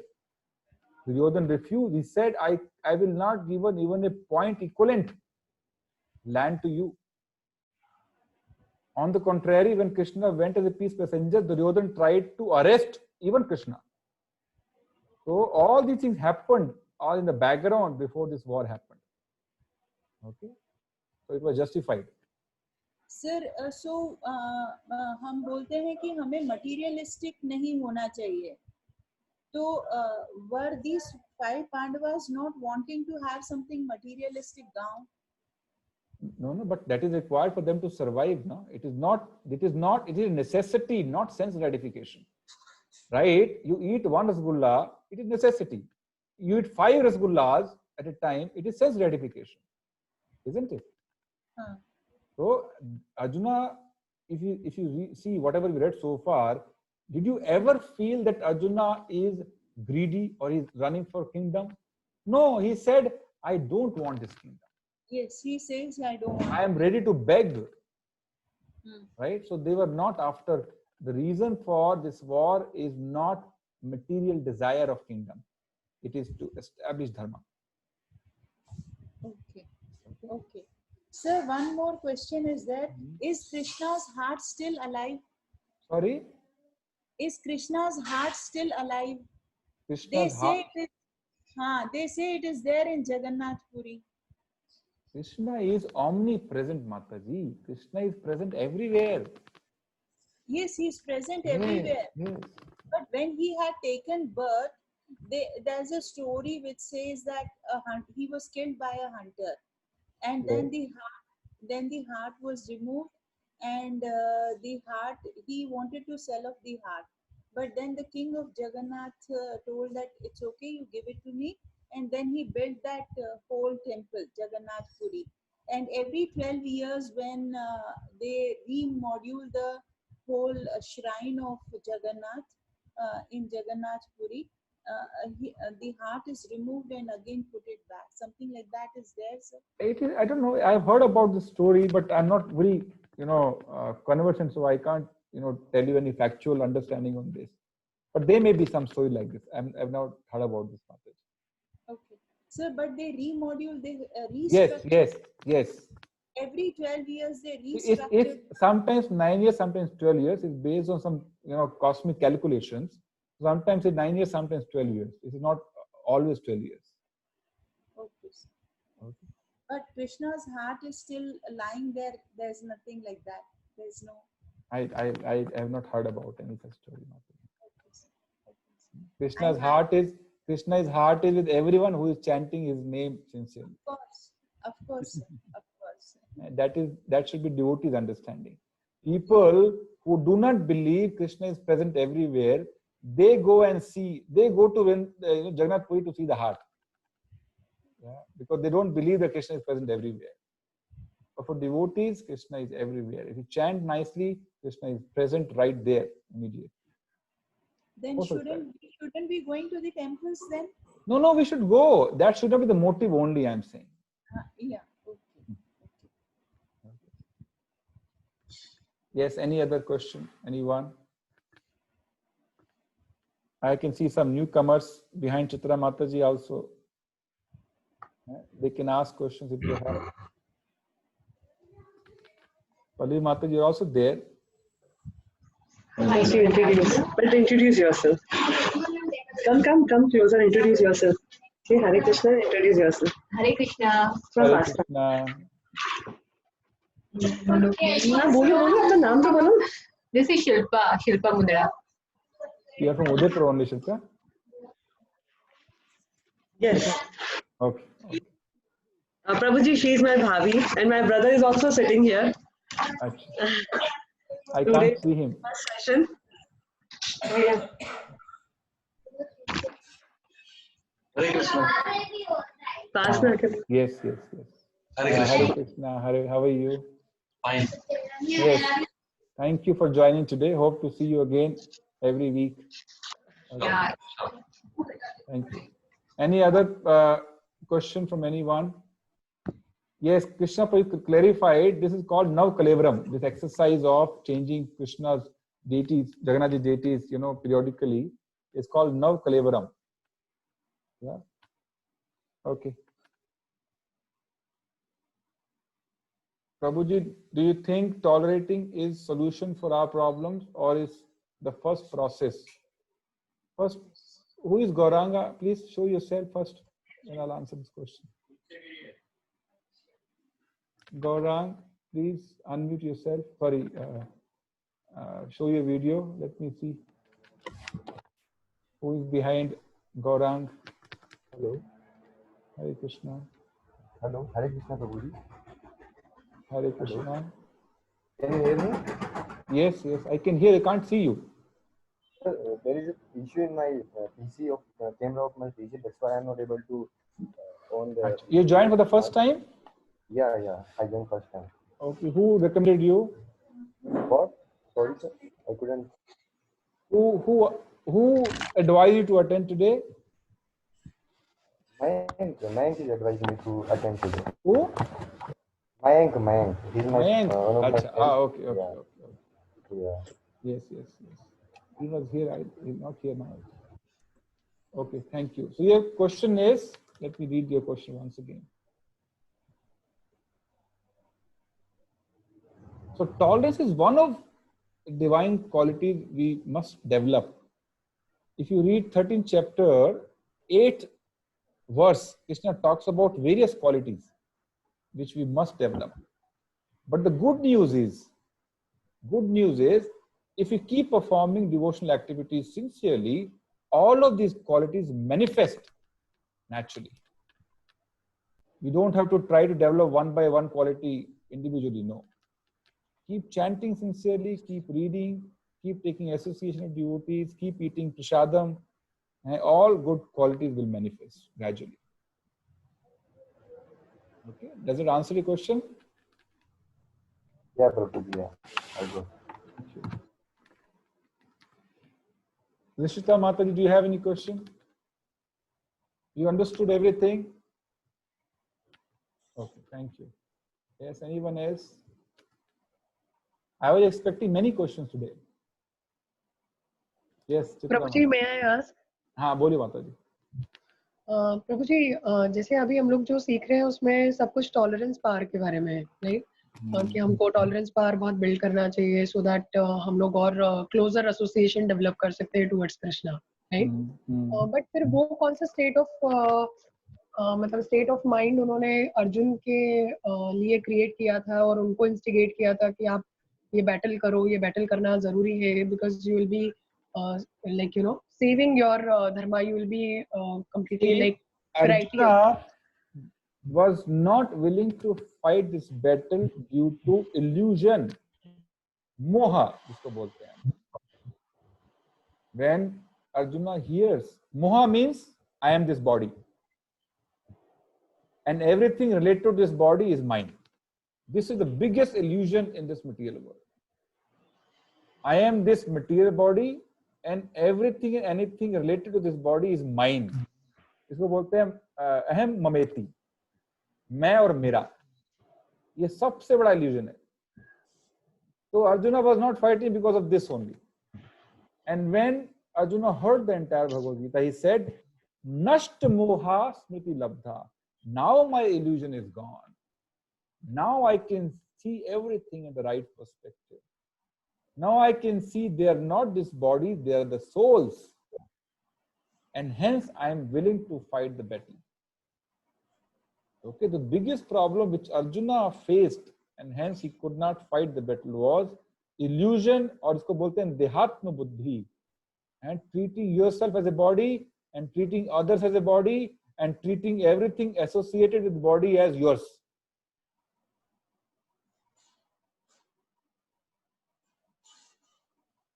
Duryodhana refused. He said, I will not give even a point equivalent land to you. On the contrary, when Krishna went as a peace messenger, Duryodhana tried to arrest even Krishna. So all these things happened all in the background before this war happened. Okay, so it was justified. Sir, so हम बोलते हैं कि हमें materialistic नहीं होना चाहिए. So were these 5 Pandavas not wanting to have something materialistic down? No, but that is required for them to survive. No, it is a necessity, not sense gratification. Right? You eat 1 rasgulla, it is necessity. You eat 5 rasgullas at a time, it is sense gratification. Isn't it? So Arjuna, if you see whatever we read so far, did you ever feel that Arjuna is greedy or is running for kingdom? No, he said, I don't want this kingdom. Yes, he says, I don't want. I am ready to beg. Right? So they were not after. The reason for this war is not material desire of kingdom. It is to establish dharma. Okay. Sir, one more question is that, is Krishna's heart still alive? Sorry? Is Krishna's heart still alive? Krishna's heart. They say it is there in Jagannath Puri. Krishna is omnipresent, Mataji. Krishna is present everywhere. Yes, he is present everywhere. Yes. But when he had taken birth, there's a story which says that he was killed by a hunter, and then the heart was removed, and he wanted to sell off the heart. But then the king of Jagannath told that it's okay, you give it to me. And then he built that whole temple, Jagannath Puri. And every 12 years when they remodule the whole shrine of Jagannath in Jagannath Puri, the heart is removed and again put it back. Something like that is there, sir? I don't know. I've heard about the story, but I'm not very, conversant, so I can't, tell you any factual understanding on this. But there may be some story like this. I've not heard about this method. Okay. Sir, but they remodule, they Yes, restructure. yes, yes. Every 12 years they It's restructure. sometimes 9 years, sometimes 12 years. It's based on some cosmic calculations. Sometimes it's 9 years, sometimes 12 years. It is not always 12 years. Okay. Sir. Okay. But Krishna's heart is still lying there. There's nothing like that. There's no. I have not heard about any such story. Okay, sir. Okay, sir. Krishna's heart is with everyone who is chanting his name sincerely. Of course, sir. Of course. And that should be devotees' understanding. People who do not believe Krishna is present everywhere, they go to Jagannath Puri to see the heart. Yeah, because they don't believe that Krishna is present everywhere. But for devotees, Krishna is everywhere. If you chant nicely, Krishna is present right there immediately. Then Most of the shouldn't we going to the temples then? No, we should go. That should not be the motive only, I'm saying. Yeah. Okay. Yes, any other question? Anyone? I can see some newcomers behind Chitra Mataji also. They can ask questions if they have. Palvi Mataji, you're also there. Nice to introduce. But introduce yourself. Come closer. Introduce yourself. Say Hare Krishna. Introduce yourself. Hare Krishna. From Hare Pasta. Krishna. हाँ बोलो अपना नाम तो बोलो. This is Shilpa Mundra. You are from Udaipur only, Shilpa? Yes. Okay. Prabhuji, she is my bhavi, and my brother is also sitting here. Achha. I Today- can't see him. First session. Yeah. Hare Krishna. पास में आके Yes. Hare Hare Krishna. Krishna. How are you? Fine. Yes. Thank you for joining today. Hope to see you again every week. Okay. Yeah. Thank you. Any other question from anyone? Yes, Krishna clarified. This is called Nav Kalevaram. This exercise of changing Krishna's deities, Jagannath's deities, periodically, is called Nav Kalevaram. Yeah. Okay. Prabhuji, do you think tolerating is solution for our problems, or is the first process? First, who is Gauranga? Please show yourself first, and I'll answer this question. Gaurang, please unmute yourself. Sorry, show your video. Let me see who is behind Gaurang. Hello. Hare Krishna. Hello. Hare Krishna, Prabhuji. Hare Krishna. Can you hear me? Yes, I can hear. I can't see you. Sir, there is an issue in my PC of camera of my PC. That's why I'm not able to on the. You joined for the first time? Yeah. I joined first time. Okay. Who recommended you? What? Sorry, sir. I couldn't. Who advised you to attend today? Mayank is advising me to attend today. Who? Mayank. He's my Mayank. one of my Achha. friends. Okay. Yeah. Yes. He was here. He's not here now. Okay, thank you. So your question is, let me read your question once again. So tolerance is one of divine qualities we must develop. If you read 13th chapter, 8th verse, Krishna talks about various qualities which we must develop. But the good news is, if you keep performing devotional activities sincerely, all of these qualities manifest naturally. We don't have to try to develop one by one quality individually, no. Keep chanting sincerely, keep reading, keep taking association of devotees, keep eating prasadam, and all good qualities will manifest gradually. Okay, does it answer your question? Yeah, Prabhuji. Yeah. I go. Thank you. Rishita Mataji, do you have any question? You understood everything? Okay, thank you. Yes, anyone else? I was expecting many questions today. Yes, प्रभु जी, मैं ask? हाँ बोलिए माता जी। प्रभु जी, जैसे अभी हम लोग जो सीख रहे हैं उसमें सब कुछ टॉलरेंस पावर के बारे में है, राइट? कि हमको टॉलरेंस पावर बहुत बिल्ड करना चाहिए सो दैट हम लोग और क्लोजर एसोसिएशन डेवलप कर सकते हैं टुवर्ड्स कृष्णा, राइट? बट फिर वो कौन सा स्टेट ऑफ मतलब स्टेट ऑफ माइंड उन्होंने अर्जुन के लिए क्रिएट किया था और उनको इंस्टिगेट किया था कि आप ये बैटल करो, ये बैटल करना जरूरी है, because you will be like saving your dharma, you will be completely like righteous. Arjuna was not willing to fight this battle due to illusion, moha जिसको बोलते हैं. When Arjuna hears, moha means I am this body and everything related to this body is mine. This is the biggest illusion in this material world. I am this material body and everything and anything related to this body is mine. इसको बोलते हैं अहम ममेति, मैं और मेरा. ये सबसे बड़ा illusion है. So Arjuna was not fighting because of this only. And when Arjuna heard the entire Bhagavad Gita, he said, Nasht moha smriti labdha. Now my illusion is gone. Now I can see everything in the right perspective. Now I can see they are not this body, they are the souls. And hence I am willing to fight the battle. Okay, the biggest problem which Arjuna faced and hence he could not fight the battle was illusion, or isko bolte hain dehatma buddhi, and treating yourself as a body and treating others as a body and treating everything associated with the body as yours.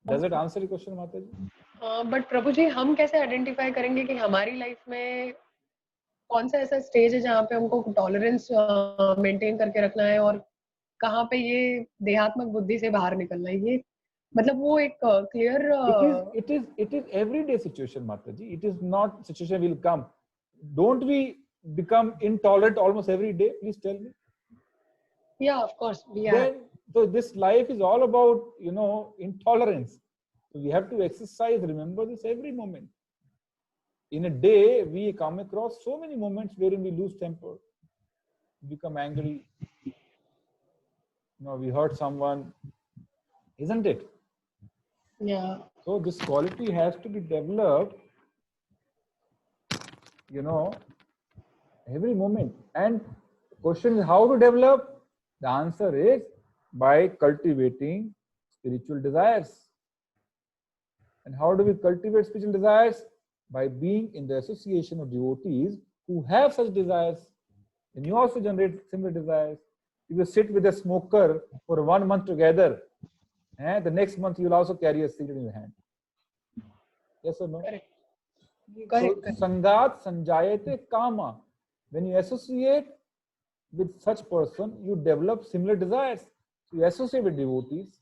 Does it answer your question, Mataji? But Prabhu ji, हम कैसे identify करेंगे कि हमारी life में कौन सा ऐसा stage है जहाँ पे हमको टॉलरेंस मेंटेन करके रखना है और कहाँ पे ये देहात्मक बुद्धि से बाहर निकलना है? ये मतलब वो एक clear it is everyday situation, Mataji. It is not situation will come. Don't we become intolerant almost every day? Please tell me. Yeah, of course. Then, so this life is all about, intolerance. So we have to exercise, remember this every moment. In a day, we come across so many moments wherein we lose temper, become angry. We hurt someone, isn't it? Yeah. So this quality has to be developed, every moment. And the question is how to develop? The answer is by cultivating spiritual desires. And how do we cultivate spiritual desires? By being in the association of devotees who have such desires. And you also generate similar desires. If you sit with a smoker for 1 month together, the next month you will also carry a cigarette in your hand. Yes or no? Correct. So, sangat sanjayate kama. When you associate with such person, you develop similar desires. So you associate with devotees,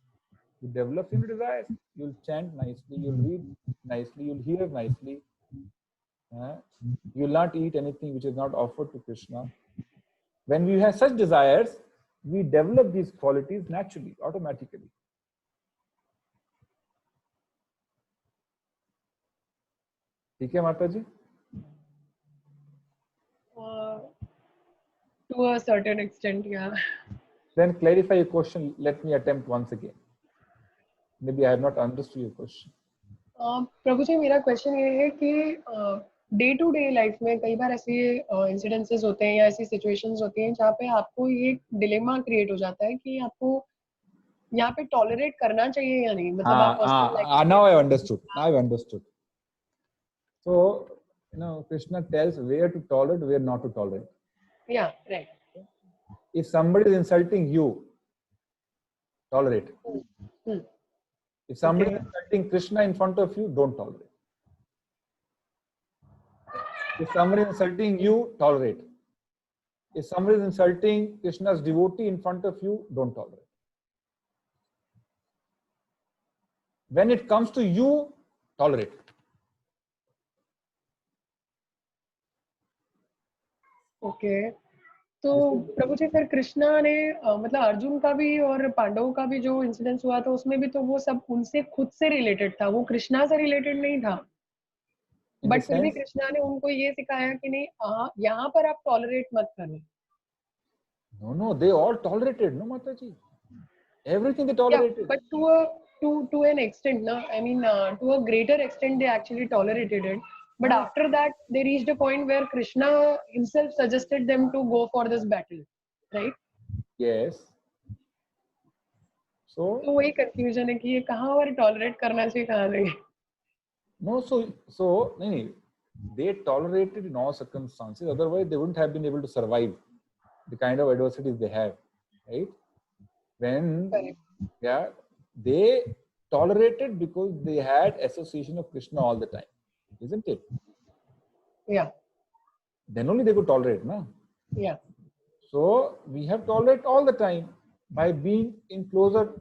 you develop similar desires. You'll chant nicely, you'll read nicely, you'll hear nicely. You'll not eat anything which is not offered to Krishna. When we have such desires, we develop these qualities naturally, automatically. ठीक है माता जी? To a certain extent, yeah. Then clarify your question. Let me attempt once again. Maybe I have not understood your question. प्रभु जी, मेरा question ये है कि day to day life में कई बार ऐसे इंसिडेंसेस होते हैं या ऐसी सिचुएशंस होती हैं जहाँ पे आपको ये डिलेमा क्रिएट हो जाता है कि आपको यहाँ पे टॉलरेट करना चाहिए या नहीं. मतलब आप personal life. Now I understood. Now I understood. So, Krishna tells where to tolerate, where not to tolerate. Yeah, right. If somebody is insulting you, tolerate. If somebody is insulting Krishna in front of you, don't tolerate. If somebody is insulting you, tolerate. If somebody is insulting Krishna's devotee in front of you, don't tolerate. When it comes to you, tolerate. Okay. तो प्रभु जी फिर कृष्णा ने मतलब अर्जुन का भी और पांडवों का भी जो इंसिडेंस हुआ था उसमें भी तो वो सब उनसे खुद से रिलेटेड था, वो कृष्णा से रिलेटेड नहीं था, In the बट फिर भी sense, कृष्णा ने उनको ये सिखाया कि नहीं यहाँ पर आप टॉलरेट मत करो. no, they all tolerated, no, Mataji. Everything they Yeah, tolerated. but to an extent, no, I mean to a greater extent they actually tolerated it. But after that, they reached a point where Krishna himself suggested them to go for this battle, right? Yes. So तो वही confusion है कि ये कहाँ पर tolerate करना चाहिए कहाँ नहीं. no, so no, they tolerated in all circumstances. Otherwise, they wouldn't have been able to survive the kind of adversities they have, right? When yeah, they tolerated because they had association of Krishna all the time, isn't it? Yeah. Then only they could tolerate, no? Yeah. So we have tolerate all the time by being in closer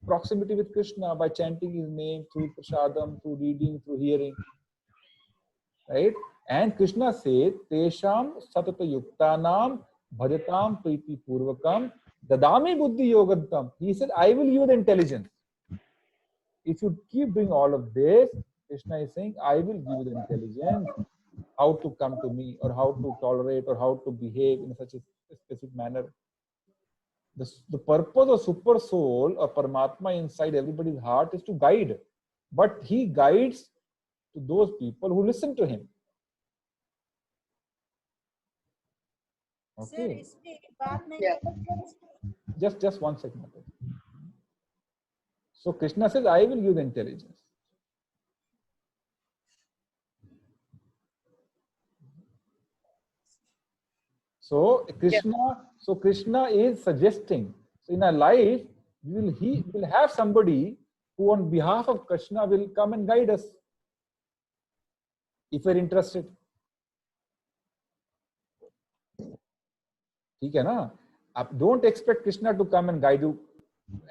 proximity with Krishna, by chanting his name through prasadam, through reading, through hearing, right? And Krishna says, "Tesham satata yuktanam bhajatam priti purvakam dadami buddhi yogantam." He said, "I will give you the intelligence. If you keep doing all of this," Krishna is saying, "I will give you the intelligence how to come to me, or how to tolerate, or how to behave in such a specific manner." The purpose of super soul or Paramatma inside everybody's heart is to guide, but he guides to those people who listen to him. Okay. Yeah. Just 1 second. So Krishna says, "I will give the intelligence." So Krishna is suggesting. So in our life, we will have somebody who, on behalf of Krishna, will come and guide us if we're interested. ठीक है ना? Don't expect Krishna to come and guide you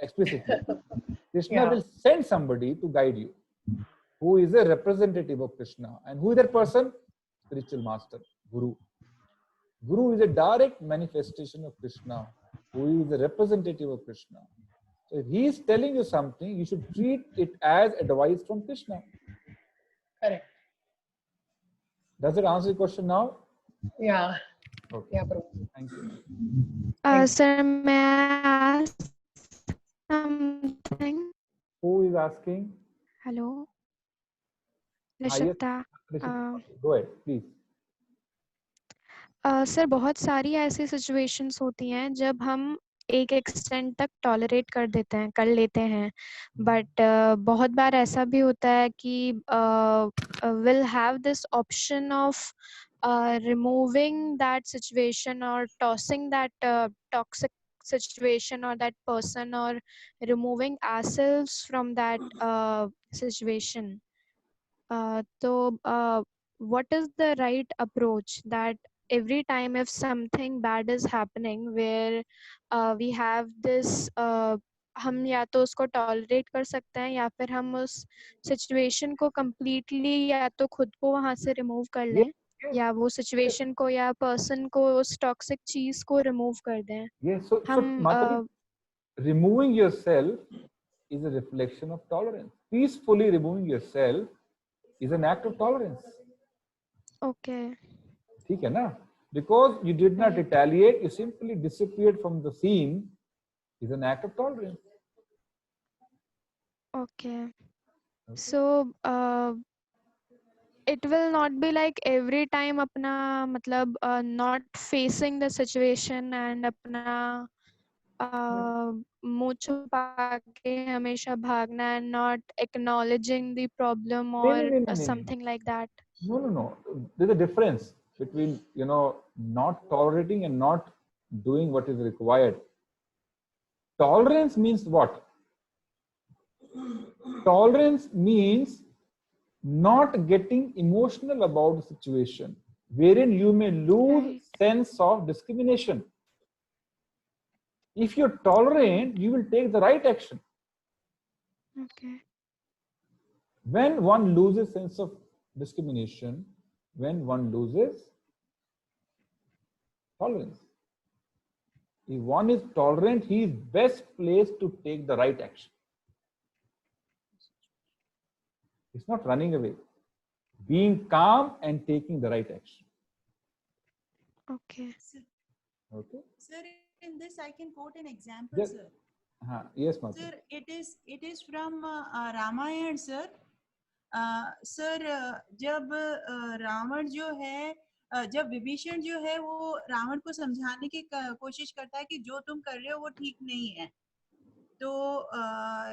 explicitly. Krishna will send somebody to guide you, who is a representative of Krishna. And who is that person? Spiritual master, Guru. Guru is a direct manifestation of Krishna, who is a representative of Krishna. So if he is telling you something, you should treat it as advice from Krishna. Correct. Does it answer your question now? Yeah. Okay. Yeah, bro. Thank you. Sir, may I ask something? Who is asking? Hello. Yes. Rishita. Go ahead, please. Sir बहुत सारी ऐसी situations होती हैं जब हम एक extent तक tolerate कर लेते हैं, बट बहुत बार ऐसा भी होता है कि will have this option of removing that situation और tossing that toxic situation or that person, or removing ourselves from that situation. So what is the right approach that every time if something bad is happening where we have this हम या तो उसको tolerate कर सकते हैं या फिर हम उस सिचुएशन को completely या तो खुद को वहां से रिमूव कर लें या वो सिचुएशन को या पर्सन को उस टॉक्सिक चीज को रिमूव कर दें. Yes, so Mataji, removing yourself is a reflection of tolerance. Peacefully removing yourself is an act of tolerance. Okay. ठीक है ना? Because you did not retaliate, you simply disappeared from the scene, is an act of tolerance. Okay. So it will not be like every time अपना मतलब not facing the situation and अपना मुंह छुपा के हमेशा भागना and not acknowledging the problem or something like that. No. There's a difference between, not tolerating and not doing what is required. Tolerance means what? Tolerance means not getting emotional about the situation, wherein you may lose sense of discrimination. If you're tolerant, you will take the right action. Okay. When one loses sense of discrimination, when one loses tolerance. If one is tolerant, he is best placed to take the right action. It's not running away. Being calm and taking the right action. Okay. Okay. Sir, in this I can quote an example, Yes. sir. Yes, Mata. Sir, it is from Ramayan, sir. Sir, जब रावण जो है, जब विभीषण जो है वो रावण को समझाने की कोशिश करता है कि जो तुम कर रहे हो वो ठीक नहीं है, तो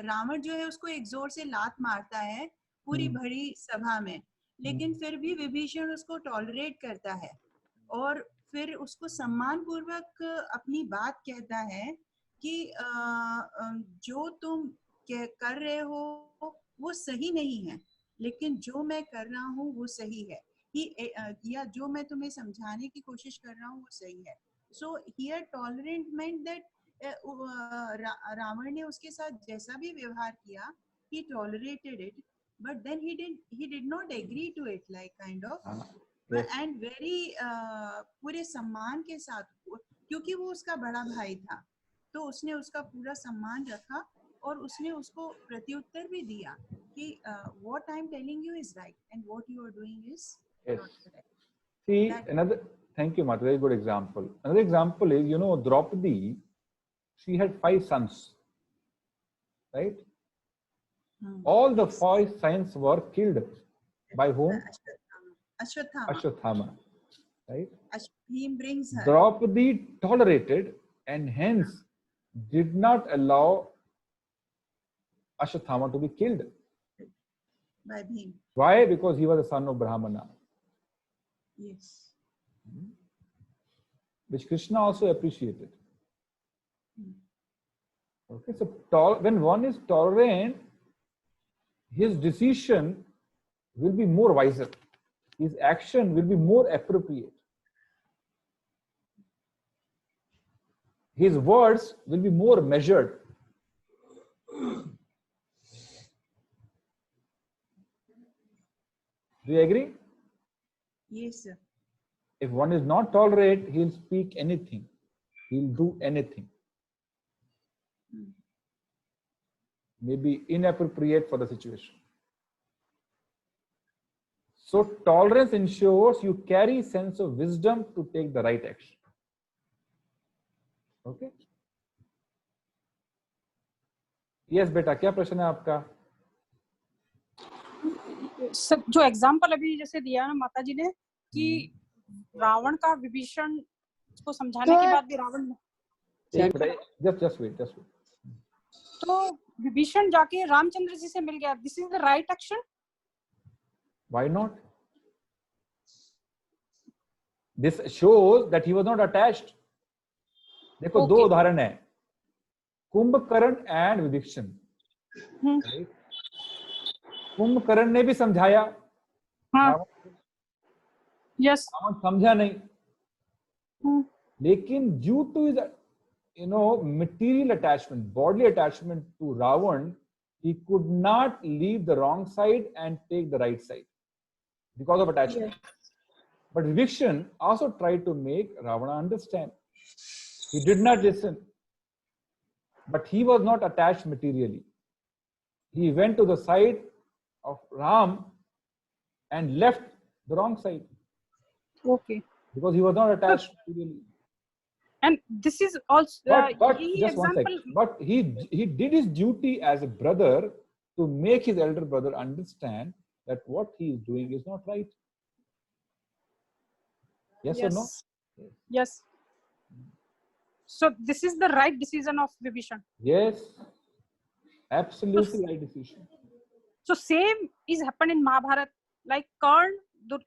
रावण जो है उसको एक जोर से लात मारता है पूरी भरी सभा में, लेकिन फिर भी विभीषण उसको टॉलरेट करता है और फिर उसको सम्मान पूर्वक अपनी बात कहता है कि जो तुम कर रहे हो वो सही नहीं है, लेकिन जो मैं कर रहा हूँ वो सही है, या जो मैं तुम्हें समझाने की कोशिश कर रहा हूँ वो सही है. So here tolerant meant that Ravan ने उसके साथ जैसा भी व्यवहार किया, he tolerated it, but then he did not agree to it, like kind of, and very पूरे सम्मान के साथ, क्योंकि वो उसका बड़ा भाई था तो उसने उसका पूरा सम्मान रखा और उसने उसको प्रत्युत्तर भी दिया कि what I am telling you is right and what you are doing is not correct. See, thank you, Mata, very good example. Another example is, Draupadi, she had 5 sons, right? All the 5 sons were killed by whom? Ashwatthama, right? He brings her. Draupadi tolerated and hence did not allow Ashwatthama to be killed. By Bhim. Why? Because he was a son of Brahmana. Yes. Which Krishna also appreciated. Okay, so when one is tolerant, his decision will be more wiser. His action will be more appropriate. His words will be more measured. Do you agree? Yes, sir. If one is not tolerant, he'll speak anything. He'll do anything. Maybe inappropriate for the situation. So tolerance ensures you carry sense of wisdom to take the right action. Okay? Yes, बेटा, क्या प्रश्न है आपका? Sir, जो example अभी जैसे दिया ना माता जी ने कि रावण का विभीषण को समझाने के बाद भी रावण just wait. तो विभीषण जाके रामचंद्र जी से मिल गया. This is the right action. Why not? This shows that he was not attached. देखो, दो उदाहरण है, कुंभकर्ण एंड विभीषण. कुंभकर्ण ने भी समझाया, यस, समझा नहीं, लेकिन due to his material attachment, bodily attachment to Ravan, he could not leave the wrong side and take the right side because of attachment. But Vibhishan also tried to make Ravana understand. He did not listen, but he was not attached materially. He went to the side of Ram and left the wrong side. Okay. Because he was not attached materially. And this is also but just one second. But he did his duty as a brother to make his elder brother understand that what he is doing is not right. Yes or no? Yes. So this is the right decision of Vibhishan. Yes, absolutely right decision. So same is happened in Mahabharata. Like Karna,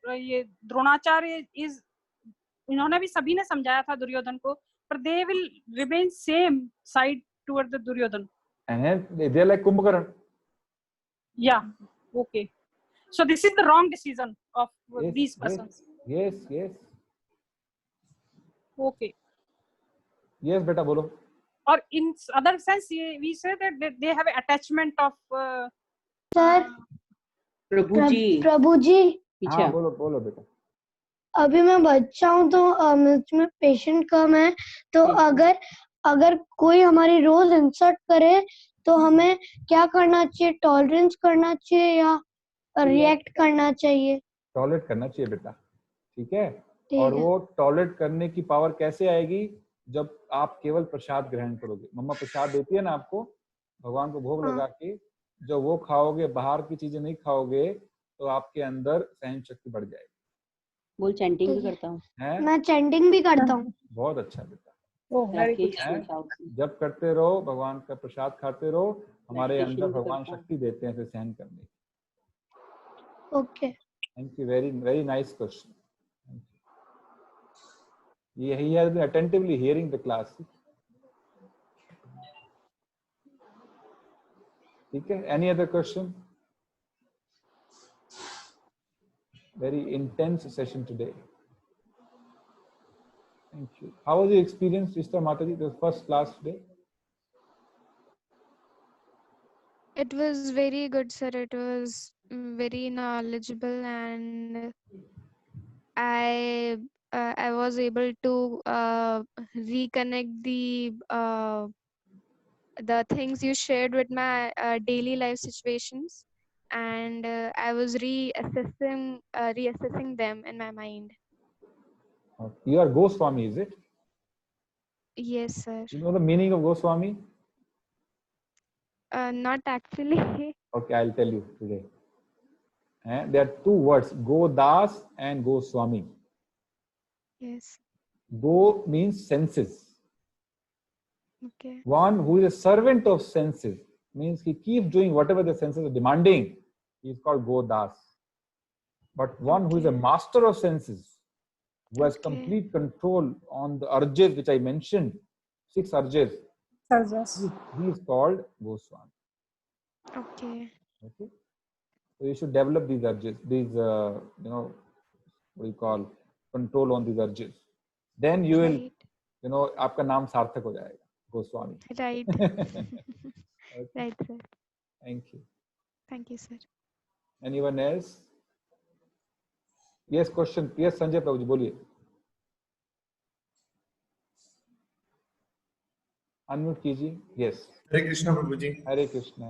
ये Dronacharya is, इन्होंने भी सभी ने समझाया था दुर्योधन को, पर they will remain same side toward the Duryodhan. And they are like Kumbhakarna. Yeah. Okay. So this is the wrong decision of these persons. Yes. Okay. Yes, beta, bolo. Or in other sense, we say that they have attachment of. Sir. Prabhuji. हाँ, बोलो बेटा. अभी मैं बच्चा हूँ तो मुझमें patient कम है, तो अगर अगर कोई हमारी रोज इंसल्ट करे तो हमें क्या करना चाहिए? टॉलरेंस करना चाहिए या रिएक्ट करना चाहिए? टॉलरेट करना चाहिए बेटा, ठीक है। ठीक और है। वो टॉलरेट करने की पावर कैसे आएगी? जब आप केवल प्रसाद ग्रहण करोगे। मम्मा प्रसाद देती है ना आपको, भगवान को भोग हाँ। लगा के, जब वो खाओगे, बाहर की चीजें नहीं खाओगे, तो आपके अंदर सहन शक्ति बढ़ जाएगी। बोल चैंटिंग भी ठीक है। करता हूँ। हैं? मैं चैंटिंग भी करता हूँ। बहुत अच्छा बेटा। राकेश हैं? साउथ से। जब करते रहो, भगवान का प्रसाद खाते रहो, हमारे मेडिटेशन अंदर भी भगवान करता हूँ। शक्ति देते हैं फिर सहन करने की। Okay. Thank you, very very nice question. He has been attentively hearing the class. ठीक है, any other question? Very intense session today. Thank you. How was your experience, Sister Mataji, the first class today? It was very good, sir. It was very knowledgeable, and I was able to reconnect the things you shared with my daily life situations, and I was reassessing them in my mind. You are Goswami, is it? Yes, sir. You know the meaning of Goswami? Not actually. Okay, I'll tell you today. There are two words, Godas and Goswami. Yes. Go means senses. Okay. One who is a servant of senses, means he keeps doing whatever the senses are demanding. He is called Godas. But one who is a master of senses, who has complete control on the urges which I mentioned, 6 urges, he is called Goswami. Okay. Okay. So you should develop these urges, these what you call control on these urges. Then you will, आपका नाम सार्थक हो जाएगा, Goswami. Right. Okay. Right, sir. Thank you. Thank you, sir. Anyone else? Yes, question. Yes, Sanjay Prabhu ji, बोलिए. Unmute कीजिए. Yes. हरे कृष्णा प्रभु जी। हरे कृष्णा।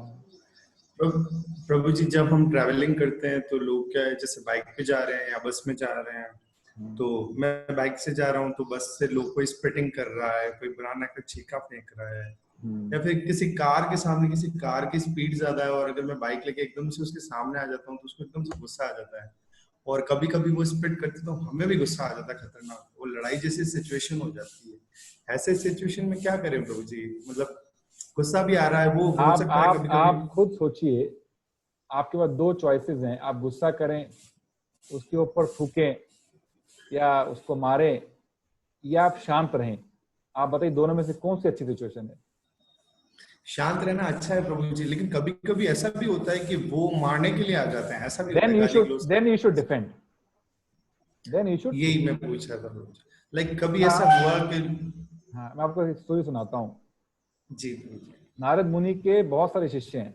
प्रभु जी, जब हम travelling करते हैं तो लोग क्या है, जैसे बाइक पे जा रहे हैं या बस में जा रहे हैं, तो मैं बाइक से जा रहा हूँ तो बस से लोग कोई स्पिटिंग कर रहा है, कोई बनाना का छीका फेंक रहा है, या फिर किसी कार के सामने किसी कार की स्पीड ज्यादा है और अगर मैं बाइक लेके एकदम से उसके सामने आ जाता हूँ तो उसको एकदम से गुस्सा आ जाता है, और कभी कभी वो स्पिट करते तो हमें भी गुस्सा आ जाता है, खतरनाक, वो लड़ाई जैसी सिचुएशन हो जाती है। ऐसे सिचुएशन में क्या करें प्रभु जी? मतलब गुस्सा भी आ रहा है, वो हो सकता है कभी-कभी। आप खुद सोचिए, आपके पास 2 चॉइसेस हैं, आप गुस्सा करें, उसके ऊपर फूकें या उसको मारें, या आप शांत रहें। आप बताइए दोनों में से कौन सी अच्छी सिचुएशन है? शांत रहना अच्छा है प्रभु जी, लेकिन कभी-कभी ऐसा भी होता है कि वो मारने के लिए आ जाते हैं, ऐसा भी होता है। Then you should defend. Then you should. यही मैं पूछ रहा था प्रभु जी, लाइक कभी ऐसा हुआ कि हाँ, मैं आपको एक स्टोरी सुनाता हूँ जी। नारद मुनि के बहुत सारे शिष्य हैं,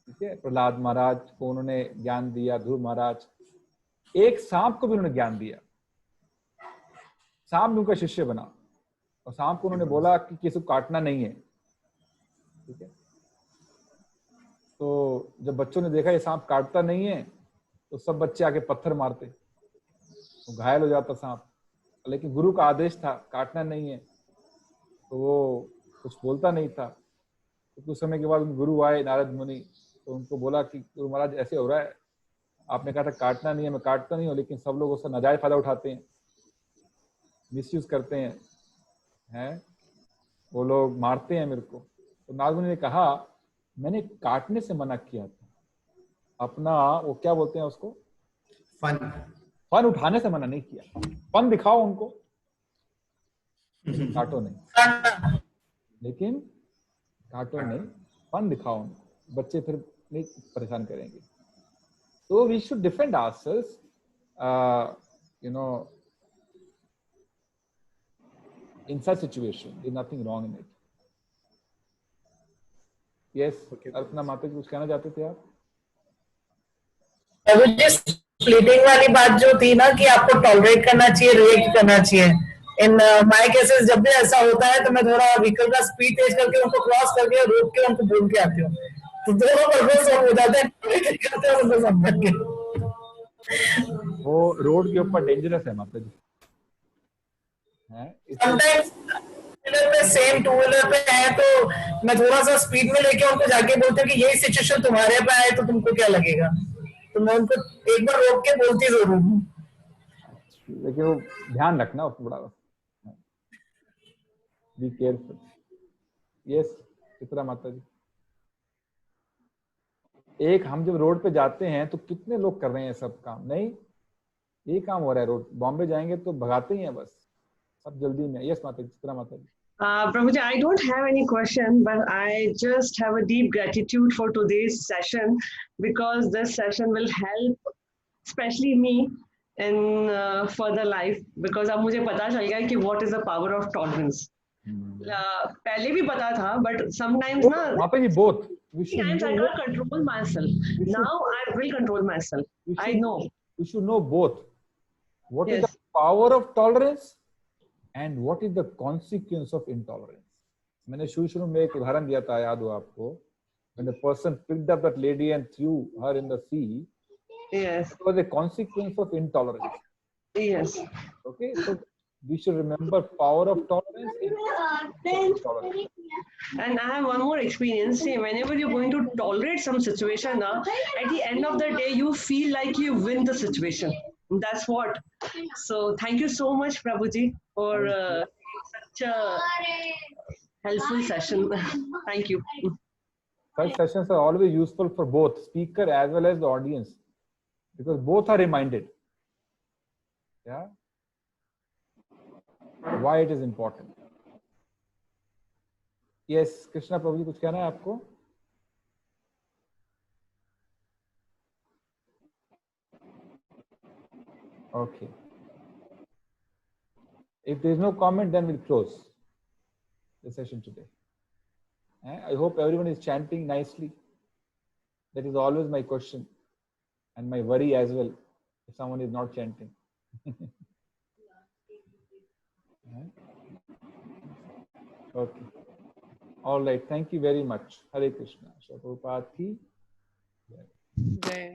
ठीक है। प्रहलाद महाराज को उन्होंने ज्ञान दिया, ध्रुव महाराज, एक सांप को भी उन्होंने ज्ञान दिया। सांप उनका शिष्य बना और सांप को उन्होंने बोला कि किसी को काटना नहीं है, ठीक है। तो जब बच्चों ने देखा ये सांप काटता नहीं है तो सब बच्चे आके पत्थर मारते, तो घायल हो जाता सांप, लेकिन गुरु का आदेश था काटना नहीं है, तो वो कुछ बोलता नहीं था। तो कुछ समय के बाद गुरु आए नारद मुनि, तो उनको बोला कि गुरु महाराज ऐसे हो रहा है, आपने कहा था काटना नहीं है, मैं काटता नहीं हूँ, लेकिन सब लोग उसका नाजायज फायदा उठाते हैं, मिसयूज करते हैं, वो लोग मारते हैं मेरे को। तो नारद मुनि ने कहा मैंने काटने से मना किया था, अपना वो क्या बोलते हैं उसको, फन उठाने से मना नहीं किया। फन दिखाओ उनको, काटो नहीं, लेकिन काटो नहीं, फन दिखाओ उनको, बच्चे फिर नहीं परेशान करेंगे। तो we should defend ourselves, in such situation. There's nothing wrong in it. Yes, Archana माता जी कुछ कहना चाहते थे आप? फ्लीटिंग वाली बात जो थी ना कि आपको टॉलरेट करना चाहिए, रिएक्ट करना चाहिए, इन माय केसेस जब भी ऐसा होता है तो मैं थोड़ा व्हीकल का स्पीड तेज करके उनको क्रॉस करके रोक के उनको बोल के आती हूँ, तो दोनों पर्पज सब हो जाते हैं, करते हैं उनको समझ के। वो रोड के ऊपर डेंजरस है माता जी, समटाइम्स व्हीलर पे सेम टू व्हीलर पे है तो मैं थोड़ा सा स्पीड में लेके उनको जाके बोलती हूँ कि यही सिचुएशन तुम्हारे पे आए तो तुमको क्या लगेगा, तो मैं उनको एक बार रोक के बोलती जरूर हूँ। लेकिन वो ध्यान रखना उसको बड़ा, बी केयरफुल। यस चित्रा माता जी, एक हम जब रोड पे जाते हैं तो कितने लोग कर रहे हैं सब काम, नहीं यही काम हो रहा है, रोड बॉम्बे जाएंगे तो भगाते ही हैं बस सब जल्दी में। यस माता जी, चित्रा माता जी। Prabhuji, I don't have any question, but I just have a deep gratitude for today's session because this session will help, especially me, in further life. Because अब मुझे पता चल गया कि what is the power of tolerance. पहले भी पता था, but sometimes ना. माता जी both. Sometimes I can't control myself. Now I will control myself. I know. You should know both. What is the power of tolerance? And what is the consequence of intolerance? मैंने शुरू में एक उदाहरण दिया था, याद हो आपको, when the person picked up that lady and threw her in the sea. Yes. It was a consequence of intolerance. Yes. Okay, so we should remember power of tolerance. Intolerance. And I have one more experience. See, whenever you're going to tolerate some situation, at the end of the day, you feel like you win the situation. That's what. So thank you so much, Prabhuji, for such a helpful session. Thank you. Such sessions are always useful for both speaker as well as the audience, because both are reminded. Yeah. Why it is important. Yes, Krishna Prabhu जी कुछ कहना है आपको? Okay. If there is no comment, then we'll close the session today. I hope everyone is chanting nicely. That is always my question and my worry as well, if someone is not chanting. Okay. All right. Thank you very much. Hare Krishna. Prabhupada ki jai.